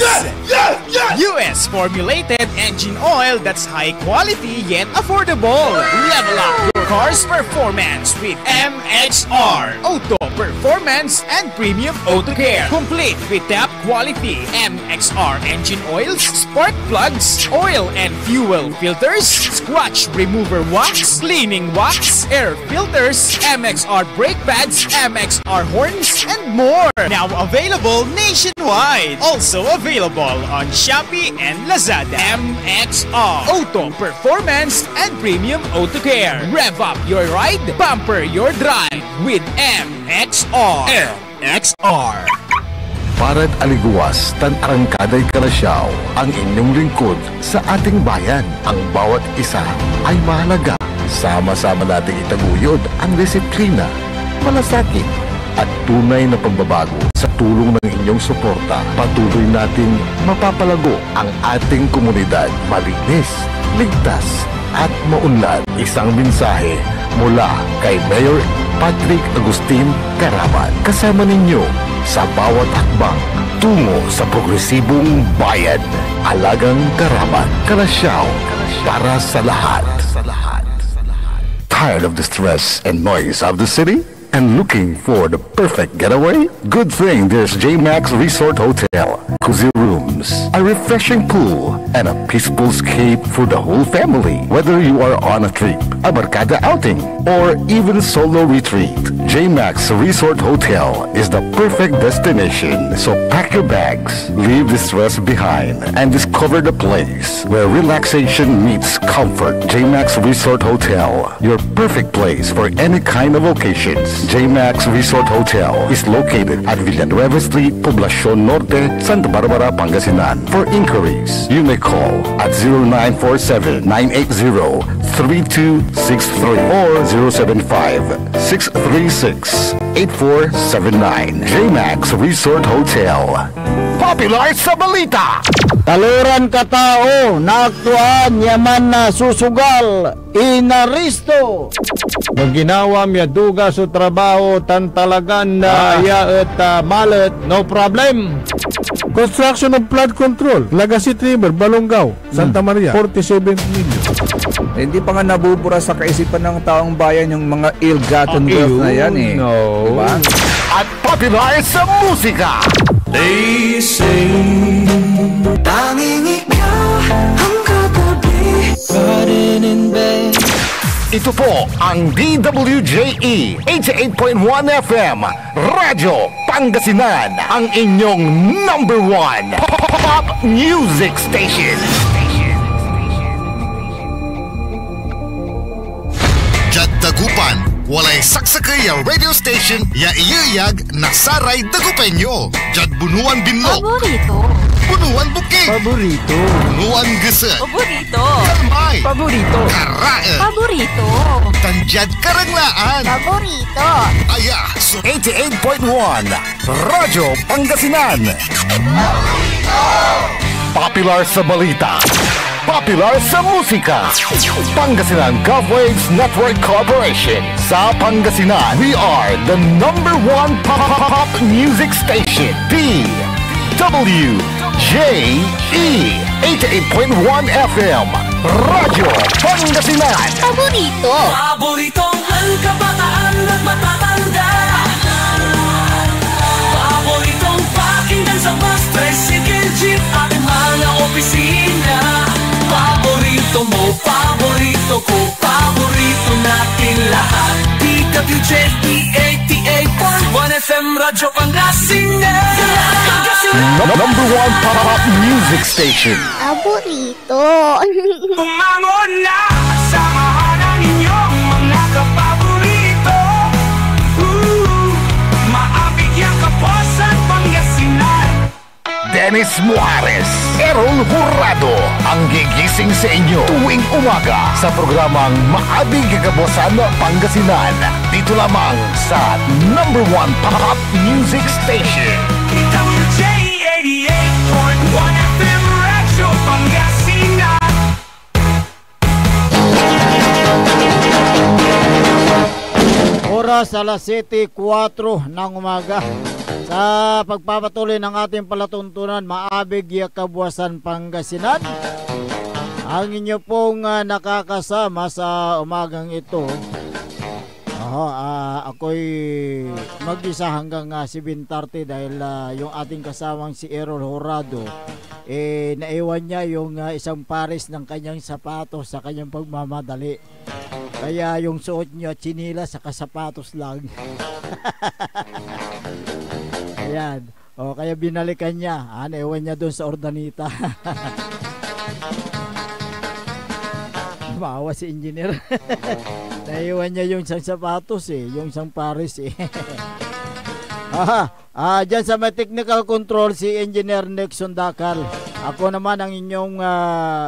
US formulated engine oil that's high quality yet affordable. Level up your car's performance with MXR Auto Performance and Premium Auto Care. Complete with top quality MXR engine oils, spark plugs, oil and fuel filters, scratch remover wax, cleaning wax, air filters, MXR brake pads, MXR horns, and more. Now available nationwide. Also available on Shopee and Lazada. MXR Auto Performance and Premium Auto Care. Rev up your ride, bumper your drive with MXR. MXR. Parad aliguas, tan arangkaday kalasyaw, ang inyong lingkod sa ating bayan. Ang bawat isa ay mahalaga. Sama-sama nating itaguyod ang disiplina, malasakit, at tunay na pagbabago. Sa tulong ng inyong suporta, patuloy nating mapapalago ang ating komunidad. Malinis, ligtas, at maunlad. Isang mensahe mula kay Mayor Patrick Agustin Caraman. Kasama ninyo sa bawat hakbang tungo sa progresibong bayan. Alagang Caraman, Kalasyaw, para sa lahat. Tired of the stress and noise of the city? And looking for the perfect getaway? Good thing there's J-Max Resort Hotel. Cozy rooms, a refreshing pool, and a peaceful escape for the whole family. Whether you are on a trip, a barkada outing, or even solo retreat, J-Max Resort Hotel is the perfect destination. So pack your bags, leave the stress behind, and discover the place where relaxation meets comfort. J-Max Resort Hotel, your perfect place for any kind of occasions. J-Max Resort Hotel is located at Villanueva Street, Poblacion Norte, Santa Barbara, Pangasinan. For inquiries, you may call at 0947-980-3263 or 075-636-8479. J-Max Resort Hotel. Popular sa balita! Taluran katao na aktuan yaman na susugal inaristo. Maginawa miya duga sa trabaho tan talagan na ya at malet, no problem. Construction of flood control, Lagasit River, Balongaw, Santa Maria, 47 million. Hindi pa nga nabubura sa kaisipan ng taong bayan yung mga ill-gotten wealth na yan eh. No. Diba? At popular sa musika. They say tanging ikaw ang katabi pa rin in bed. Ito po ang DWJE 88.1 FM Radyo Pangasinan, ang inyong number one pop music station. Jad Dagupan, walay saksakay ya radio station ya iyayag nasaray Dagupenyo. Jad Bunuan Binlo, Paborito. Bunuan Buking, Paborito. Bunuan Geset, Paborito. Kalmay, Paborito. Karae, Paborito. Tanjad Karanglaan, Paborito. Aya, so 88.1 Radyo Pangasinan. Popular sa balita, popular sa musika. Pangasinan Govwaves Network Corporation. Sa Pangasinan, we are the number one pop music station. DWJE 88.1 FM Radyo Pangasinan. Paborito. Paboritong ang kabataan at matatanda. Paboritong pakinggan sa bus, tricycle, jeep at mga opisina. Paborito mo, paborito ko, paborito natin lahat. DWJE 88.1 FM Radyo Pangasinan. Number one pop music station. Paborito. Umangon na, samahan ang inyong mga kapaborito. Maabig yung kaposan Pangasinan. Dennis Muarez, Errol Hurado, ang gigising sa inyo tuwing umaga sa programang Maabig Kagabosan Pangasinan. Dito lamang sa number one pop music station. DWJE 88.1 FM Radyo Pangasinan. Oras alas 7:04 ng umaga. Sa pagpapatuloy ng ating palatuntunan, Maabig Kabuasan Pangasinan, ang inyo pong nakakasama sa umagang ito. Ako'y mag-isa hanggang 7:30 dahil yung ating kasamang si Errol Horado naiwan niya yung isang pares ng kanyang sapatos sa kanyang pagmamadali. Kaya yung suot niya tsinila sa kasapatos lang. Ayan. Kaya binalikan niya. Naiwan niya doon sa Ordanita. Maawa si engineer. Naiwan niya yung isang sapatos yung isang pares Dyan sa may technical control si Engineer Nixon Dakal. Ako naman ang inyong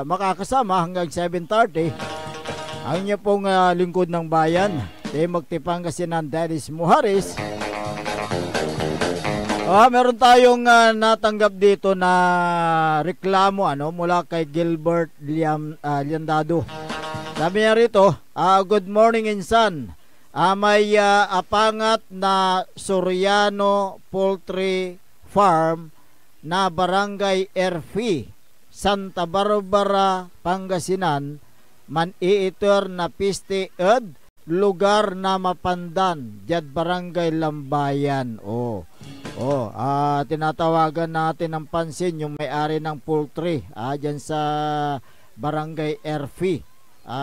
makakasama hanggang 7:30. Ang inyo pong lingkod ng bayan, Timog Pangasinan, Dennis Muarez. Meron tayong natanggap dito na reklamo mula kay Gilbert Liandado. Sabi niya rito, good morning insan. May apangat na Soriano Poultry Farm na Barangay Erfi, Santa Barbara, Pangasinan, man-iiter na piste ed lugar na Mapandan, Jad Barangay Lambayan. Tinatawagan natin ng pansin yung may-ari ng poultry dyan sa Barangay Erfi,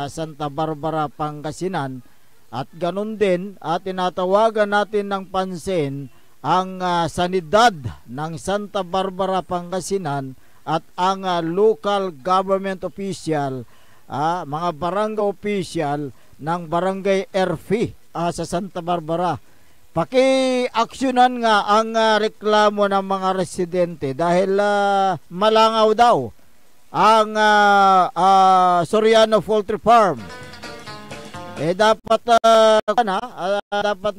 Santa Barbara, Pangasinan. At ganun din, tinatawagan natin ng pansin ang sanidad ng Santa Barbara, Pangasinan at ang local government official, mga barangay official ng Barangay Erfi sa Santa Barbara. Paki-aksyonan nga ang reklamo ng mga residente dahil malangaw daw ang Soriano Poultry Farm. Dapat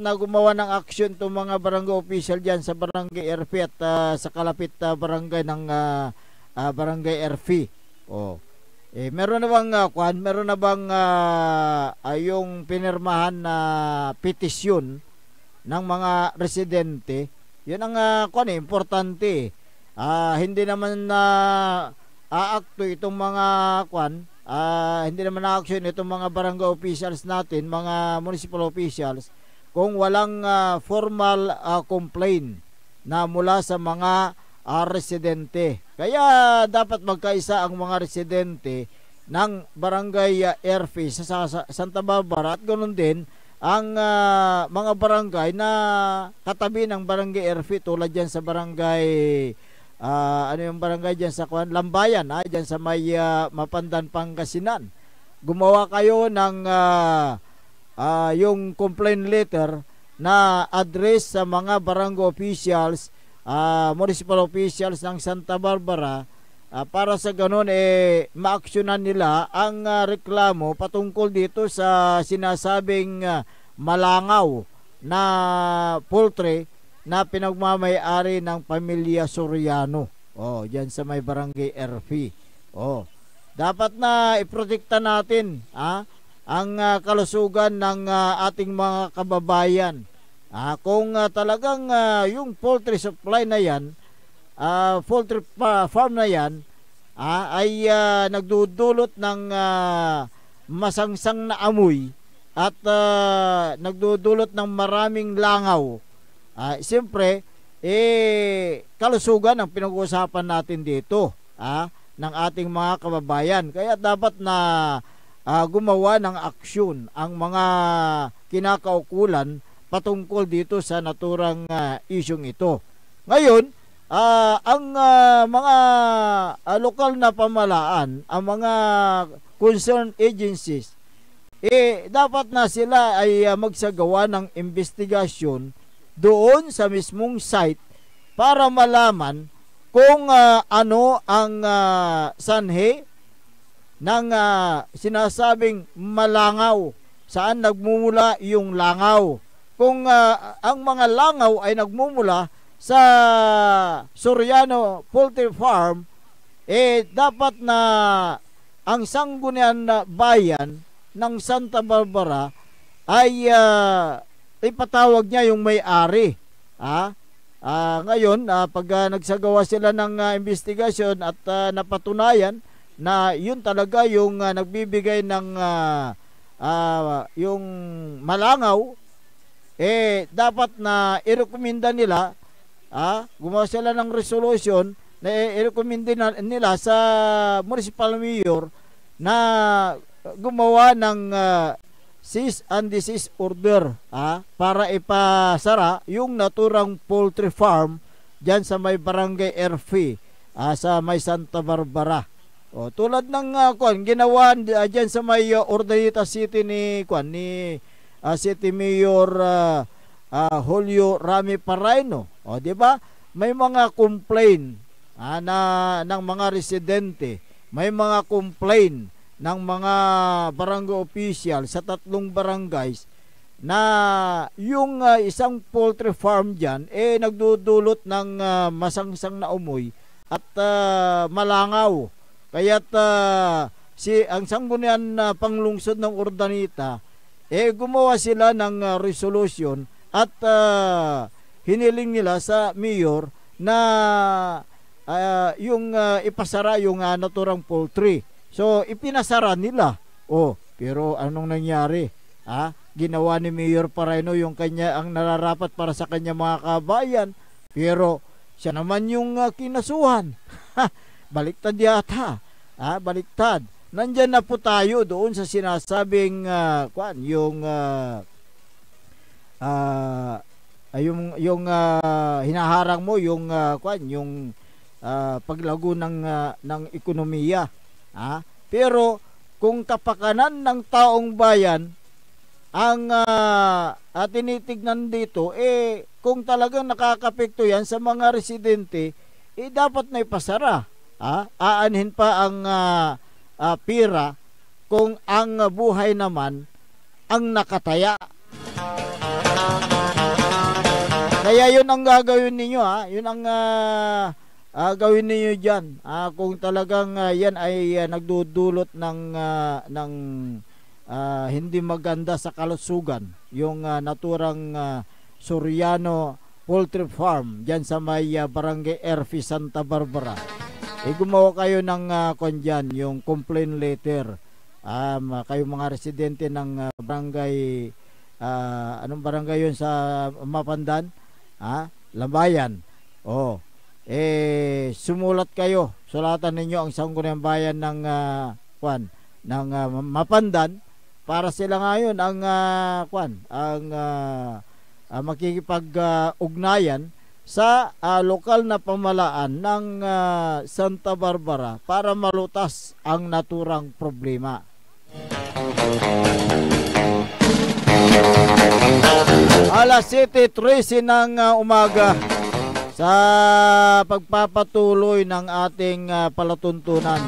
na gumawa ng aksyon itong mga barangay official dyan sa Barangay Erfi at sa kalapit barangay ng Barangay Erfi. Meron na bang yung pinirmahan na petisyon ng mga residente? Yun ang importante. Hindi naman aakto itong mga hindi naman na-action itong mga barangay officials natin, mga municipal officials, kung walang formal complaint na mula sa mga residente. Kaya dapat magkaisa ang mga residente ng Barangay Erfi sa Santa Barbara at ganoon din ang mga barangay na katabi ng Barangay Erfi, tulad dyan sa Barangay yung barangay dyan sa Lambayan, dyan sa may Mapandan, Pangasinan. Gumawa kayo ng yung complaint letter na address sa mga barangay officials, municipal officials ng Santa Barbara, para sa ganun maaksyonan nila ang reklamo patungkol dito sa sinasabing malangaw na poultry na pinagmamay-ari ng pamilya Soriano. Diyan sa may Barangay Erfi. Dapat na iprotekta natin ang kalusugan ng ating mga kababayan. Kung talagang yung poultry supply na yan, poultry farm na yan, ay nagdudulot ng masangsang na amoy at nagdudulot ng maraming langaw, siyempre, kalusugan ang pinag-uusapan natin dito ng ating mga kababayan. Kaya dapat na gumawa ng aksyon ang mga kinakaukulan patungkol dito sa naturang isyong ito. Ngayon, ang mga lokal na pamahalaan, ang mga concerned agencies, dapat na sila ay magsagawa ng investigasyon doon sa mismong site para malaman kung ano ang sanhi ng sinasabing malangaw, saan nagmumula yung langaw. Kung ang mga langaw ay nagmumula sa Soriano Poultry Farm, dapat na ang sanggunian na bayan ng Santa Barbara ay ipatawag niya yung may-ari. Ngayon, pag nagsagawa sila ng investigasyon at napatunayan na yun talaga yung nagbibigay ng yung malangaw, dapat na irekomenda nila, gumawa sila ng resolution na irekomenda nila sa municipal mayor na gumawa ng cease and desist order para ipasara yung naturang poultry farm dyan sa may Barangay Erfi, sa may Santa Barbara. Tulad ng ginawa dyan sa may Ordonita City ni City Mayor Julio Rami Paraino. Di ba? May mga complaint ng mga residente, may mga complaint ng mga barangay official sa 3 barangays na yung isang poultry farm dyan nagdudulot ng masangsang na umoy at malangaw. Kaya't ang sanggunian panglungsod ng Urdaneta gumawa sila ng resolution at hiniling nila sa mayor na yung ipasara yung naturang poultry. So ipinasara nila. Pero anong nangyari? Ginawa ni Mayor Pareno yung kanya ang nararapat para sa kanya mga kabayan, pero siya naman yung kinasuhan. Baliktad yata. Baliktad. Nandyan na po tayo doon sa sinasabing yung hinaharang mo yung paglago ng ekonomiya. Pero kung kapakanan ng taong bayan ang tinitignan dito, kung talagang nakakapekto yan sa mga residente, dapat na ipasara. Aanhin pa ang pira kung ang buhay naman ang nakataya. Kaya yun ang gagawin ninyo, yun ang gawin ninyo dyan. Kung talagang yan ay nagdudulot ng hindi maganda sa kalusugan, yung naturang Soriano Poultry Farm dyan sa may Barangay Erfi, Santa Barbara, gumawa kayo ng dyan, yung complaint letter. Kayo mga residente ng barangay, anong barangay yun sa Mapandan? Lambayan. Sumulat kayo, sulatan ninyo ang sangguniang bayan ng Mapandan para sila ngayon ang makikipag-ugnayan sa lokal na pamalaan ng Santa Barbara para malutas ang naturang problema. Alas 7:13 ng umaga, sa pagpapatuloy ng ating palatuntunan,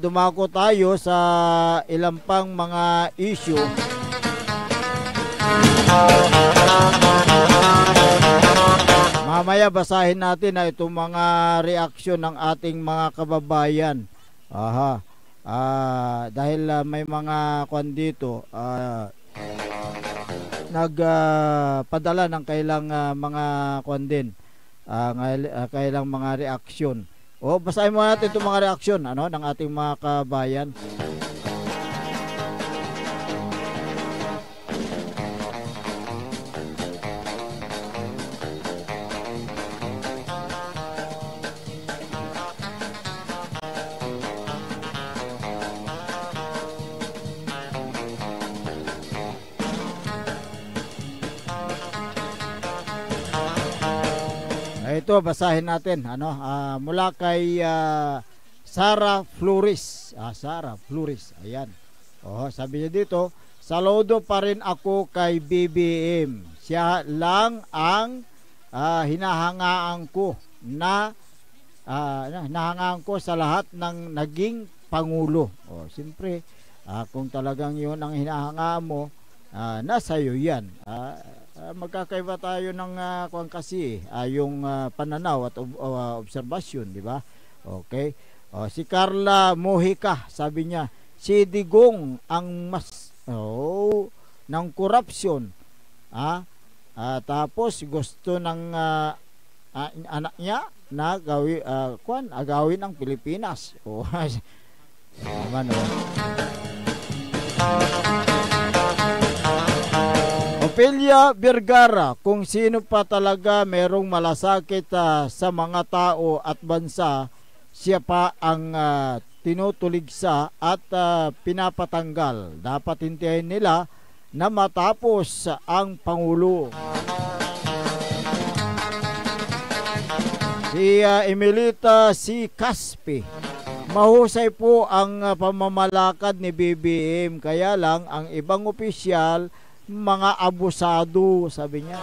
dumako tayo sa ilang pang mga issue. Mamaya basahin natin na itong mga reaksyon ng ating mga kababayan. Dahil may mga dito nagpadala ng kailang mga kailang mga reaksyon. Basahin mo natin itong mga reaksyon ng ating mga kabayan. Ito, basahin natin mula kay Sara Flores. Sara Flores, ayan. Sabi niya dito, saludo pa rin ako kay BBM. Siya lang ang hinahangaan ko sa lahat ng naging pangulo. Siyempre, kung talagang yun ang hinahangaan mo, nasa iyo yan. Magkakaiba tayo ng yung pananaw at obserbasyon, di ba? Okay. Si Carla Mojica, sabi niya, si Digong ang mas ng korupsyon. Tapos gusto ng anak niya na agawin ang Pilipinas. Opelia Vergara, kung sino pa talaga merong malasakit sa mga tao at bansa, siya pa ang tinutuligsa at pinapatanggal. Dapat hintayin nila na matapos ang Pangulo. Si Emilita C. Caspi, mahusay po ang pamamalakad ni BBM, kaya lang ang ibang opisyal mga abusado, sabi niya.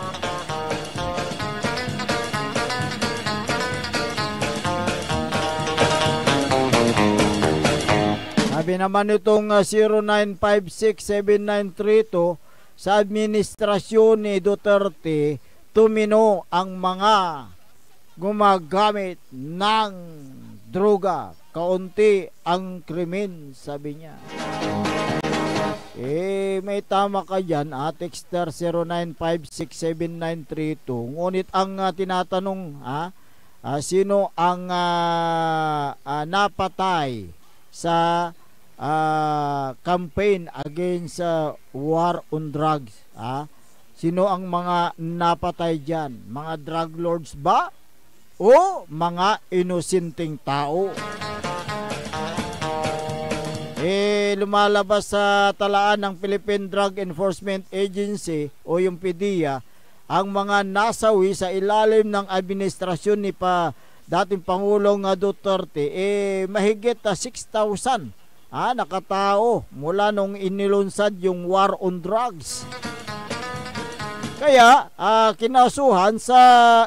Sabi naman itong 09567932, sa administrasyon ni Duterte, tumino ang mga gumagamit ng droga. Kaunti ang krimen, sabi niya. May tama ka dyan, Texter 09567932. Ngunit ang tinatanong, sino ang napatay sa campaign against war on drugs? Sino ang mga napatay dyan? Mga drug lords ba? O mga inosenteng tao? Lumalabas sa talaan ng Philippine Drug Enforcement Agency o yung PDEA, ang mga nasawi sa ilalim ng administrasyon ni dating Pangulong Duterte, mahigit 6,000 nakatao mula nung inilunsad yung war on drugs. Kaya kinasuhan sa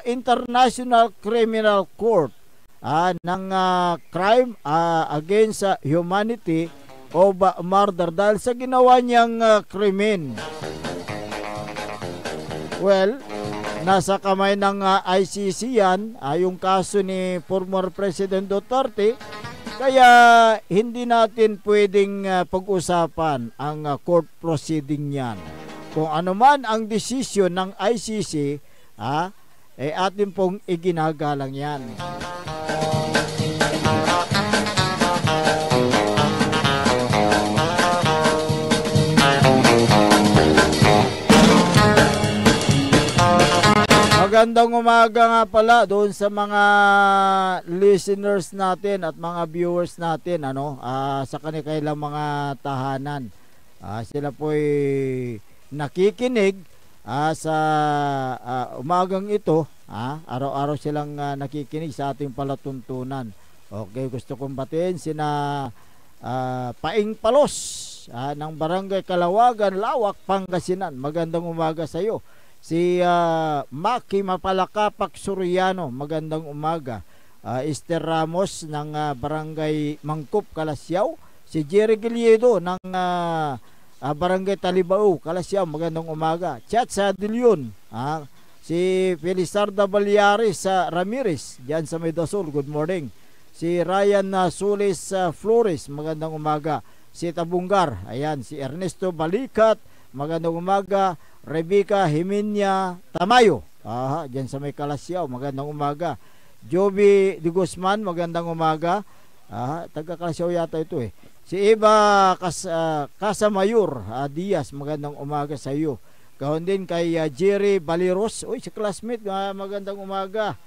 International Criminal Court ng crime against humanity o murder dahil sa ginawa niyang krimen. Well, nasa kamay ng ICC yan, yung kaso ni former President Duterte, kaya hindi natin pwedeng pag-usapan ang court proceeding niyan. Kung ano man ang desisyon ng ICC, atin pong iginagalang yan. Magandang umaga nga pala doon sa mga listeners natin at mga viewers natin sa kanilang mga tahanan. Sila po'y nakikinig sa umagang ito. Araw-araw silang nakikinig sa ating palatuntunan. Okay, gusto kong batiin sina Paing Palos ng Barangay Kalawagan, Lawak, Pangasinan. Magandang umaga sa iyo. Si Maki Mapalakapak Suriano, magandang umaga. Esther Ramos ng Barangay Mangkup, Kalasyaw. Si Jerry Giliedo ng Barangay Talibao, Kalasyaw, magandang umaga. Chat sa Dilion. Si Felizarda Balyares sa Ramirez, diyan sa Medasol, good morning. Si Ryan Sulis Flores, magandang umaga. Si Tabunggar, ayan. Si Ernesto Balikat, magandang umaga. Rebecca Himinya Tamayo, dyan sa may Kalasyaw, magandang umaga. Joby de Guzman, magandang umaga. Taga Kalasyaw yata ito Si Eva Casamayor Diaz, magandang umaga sa iyo. Gawin din kay Jerry Baliros, si classmate, magandang umaga.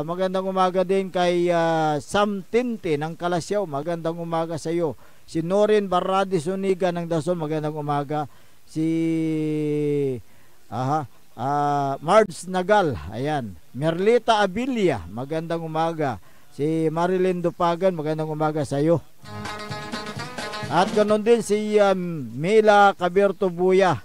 Magandang umaga din kay Sam Tinte ng Kalasyaw, magandang umaga sa iyo. Si Norin Barradi Suniga ng Dasol, magandang umaga. Si Mards Nagal, ayan. Merlita Abilia, magandang umaga. Si Marilyn Dupagan, magandang umaga sa iyo. At ganoon din si Mila Caberto Buya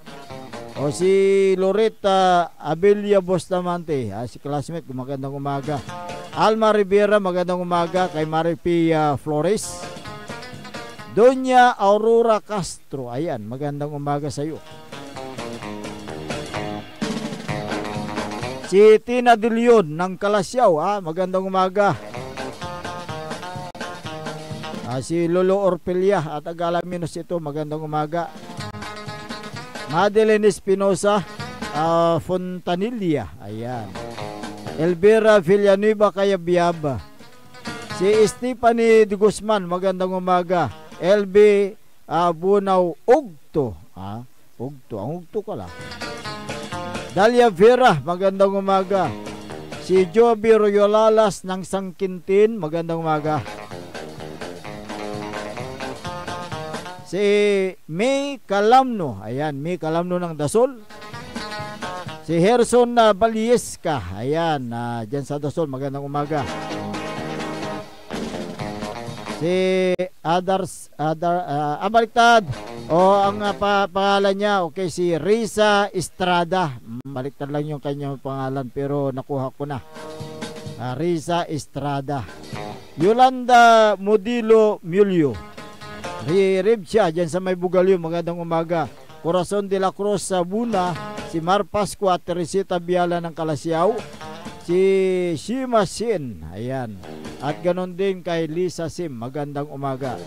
o si Loretta Abilia Bustamante, si classmate, magandang umaga. Alma Rivera, magandang umaga. Kay Maripia Flores. Doña Aurora Castro, ayan, magandang umaga sa iyo. Si Tina De Leon ng Kalasyaw, magandang umaga. Si Lolo Orpelia at Agalaminos ito, magandang umaga. Madeline Espinosa Fontanilla, ayan. Elvira Villanueva Cayabyab. Si Stephanie de Guzman, magandang umaga. LB Bunaw Ugto, Ugto, ang Ugto ka lang. Dalia Vera, magandang umaga. Si Joby Royolalas ng Sangkintin, magandang umaga. Si May Calamno, ayan, May Calamno ng Dasol. Si Herson Balieska, ayan, dyan sa Dasol, magandang umaga. Si baliktad, ang pangalan niya, okay, si Risa Estrada. Baliktad lang yung kanyang pangalan pero nakuha ko na. Risa Estrada. Yolanda Modilo Mulyo. Ririb siya dyan sa may Bugalyo. Magandang umaga. Corazon de la Cruz sa Buna. Si Mar Pascua at Teresita Biala ng Kalasiaw. Si Shima Sin. Ayan. At ganon din kay Lisa Sim. Magandang umaga.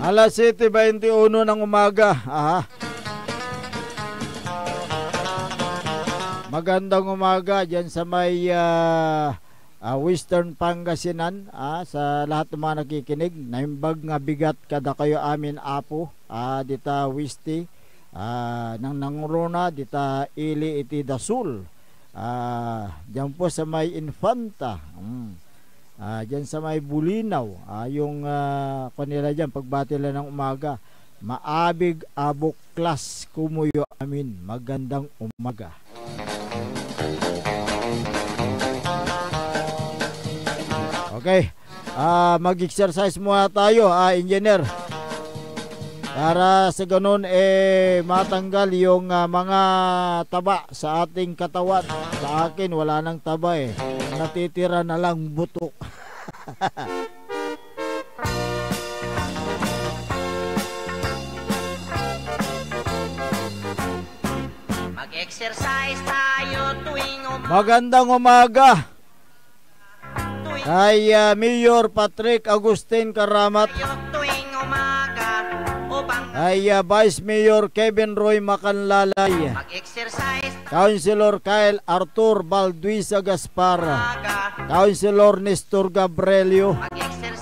Alas 7:21 ng umaga. Magandang umaga dyan sa may Western Pangasinan, sa lahat ng mga nakikinig. Naimbag nga bigat kada kayo amin apo, dita Wisti, nang nanguruna, dita Ili iti Dasul, dyan po sa may Infanta, dyan sa may Bulinaw, yung kanila dyan, pagbati lang ng umaga. Maabig abok klas kumuyo amin. Magandang umaga. Okay, mag-exercise muna tayo, engineer. Para sa ganun, matanggal yung mga taba sa ating katawan. Sa akin, wala nang taba natitira na lang buto. Mag-exercise tayo tuwing Magandang umaga kay Mayor Patrick Agustin Karamat, ay Vice Mayor Kevin Roy Macanlalay, Councilor Kyle Arthur Balduisa Gaspar, Councilor Nestor Gabrielio,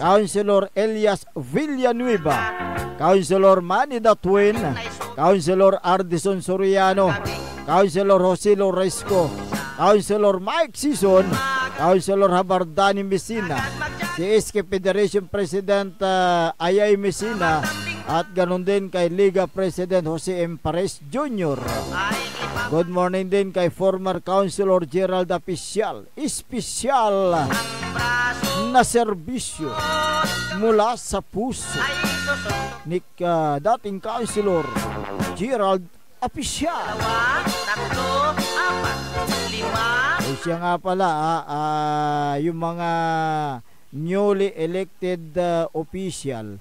Councilor Elias Villanueva, Councilor Manny Datwin, Councilor Ardison Soriano, Councilor Jose Loresco, Councilor Mike Sison, Councilor Habardani Messina, si SK Federation President Ayay Messina, at ganun din kay Liga President Jose M. Pares Jr. Good morning din kay former Councilor Gerald Apisyal, espesyal na serbisyo mula sa puso ni dating Councilor Gerald Apisyal. Siya nga pala, yung mga newly elected official,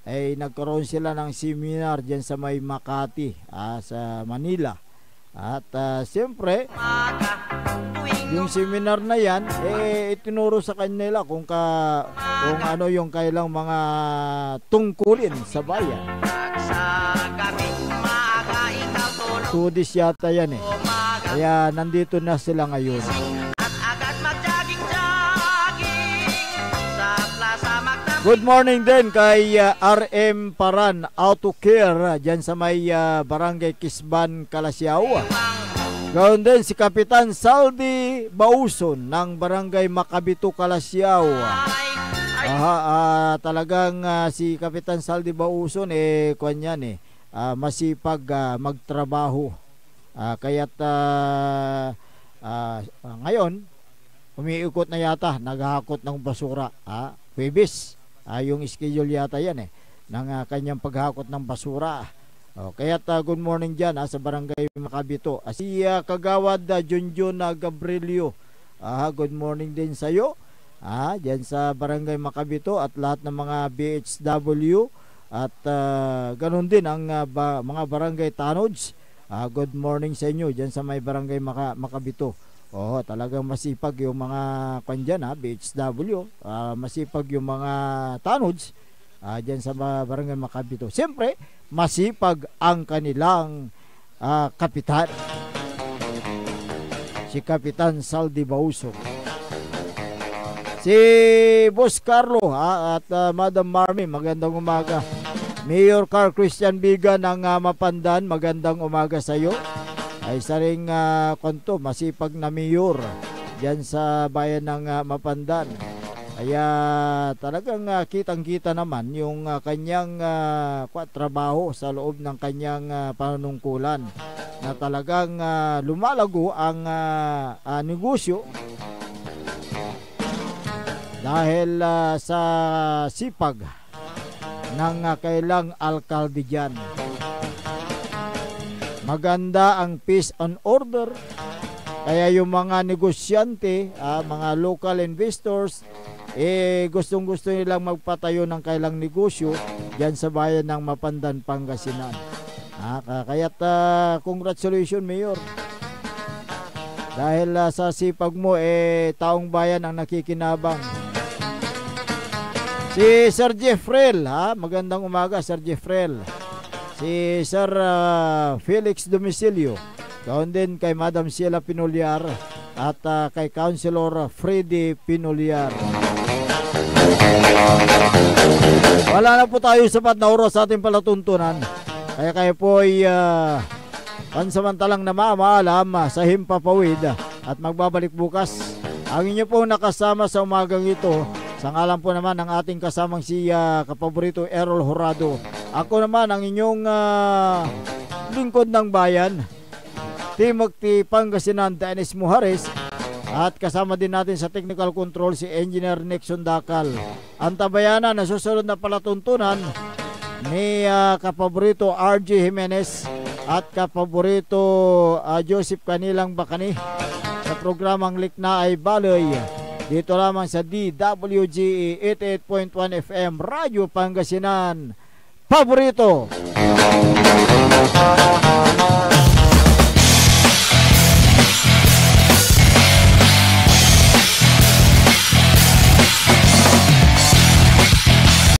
ay nagkaroon sila ng seminar dyan sa may Makati, sa Manila. At siyempre, yung seminar na yan, itinuro sa kanila kung ano yung kailang mga tungkulin sa bayan. 2 days yata yan Kaya nandito na sila ngayon. Good morning din kay RM Paran Auto Care dyan sa may Barangay Kisban, Kalasiaw. Gawin din si Kapitan Saldi Bauson ng Barangay Makabito, Kalasiaw. Talagang si Kapitan Saldi Bauson kanyan masipag magtrabaho. Kaya't ngayon umiikot na yata, naghahakot ng basura. Huwebes, yung schedule yata yan ng kanyang paghakot ng basura. Kaya't good morning dyan sa Barangay Makabito. Si Kagawad Junjun Gabrielio, good morning din sa'yo dyan sa Barangay Makabito at lahat ng mga BHW at ganun din ang mga barangay tanods. Good morning sa inyo dyan sa may Barangay Makabito. Talagang masipag yung mga kandyan, BHW, masipag yung mga tanods dyan sa Barangay Makabito. Siyempre, masipag ang kanilang kapitan, si Kapitan Saldi Bauso. Si Boss Carlo at Madam Marmy, magandang umaga. Mayor Carl Christian Biga ng Mapandan, magandang umaga sa iyo. Ay isa ring masipag na mayor dyan sa bayan ng Mapandan. Kaya talagang kitang-kita naman yung kanyang trabaho sa loob ng kanyang panunungkulan, na talagang lumalago ang negosyo dahil sa sipag ng kailang alkalde dyan. Maganda ang peace and order, kaya yung mga negosyante, mga local investors, gustong-gusto nilang magpatayo ng kailang negosyo dyan sa bayan ng Mapandan, Pangasinan. Kaya't congratulations, Mayor. Dahil sa sipag mo, taong bayan ang nakikinabang. Si Sir Jeffrel, magandang umaga, Sir Jeffrel. Si Sir Felix Domicilio, kaon din kay Madam Sheila Pinulyar at kay Councilor Freddy Pinulyar. Wala na po tayo sapat na oras sa ating palatuntunan, kaya kayo po ay pansamantalang namamaalam sa Himpapawid at magbabalik bukas. Ang inyo po nakasama sa umagang ito, sa ngalan po naman ng ating kasamang si kapaborito Errol Horado. Ako naman ang inyong lingkod ng bayan, Timothy Pangasinan Dennis Muhares, at kasama din natin sa technical control si Engineer Nixon Dakal. Ang tabayanan na susunod na palatuntunan ni kapaborito RJ Jimenez at kapaborito Joseph Kanilang Bakani sa programang Likna ay Baloy, dito lamang sa DWGE 88.1 FM Radyo Pangasinan Paborito.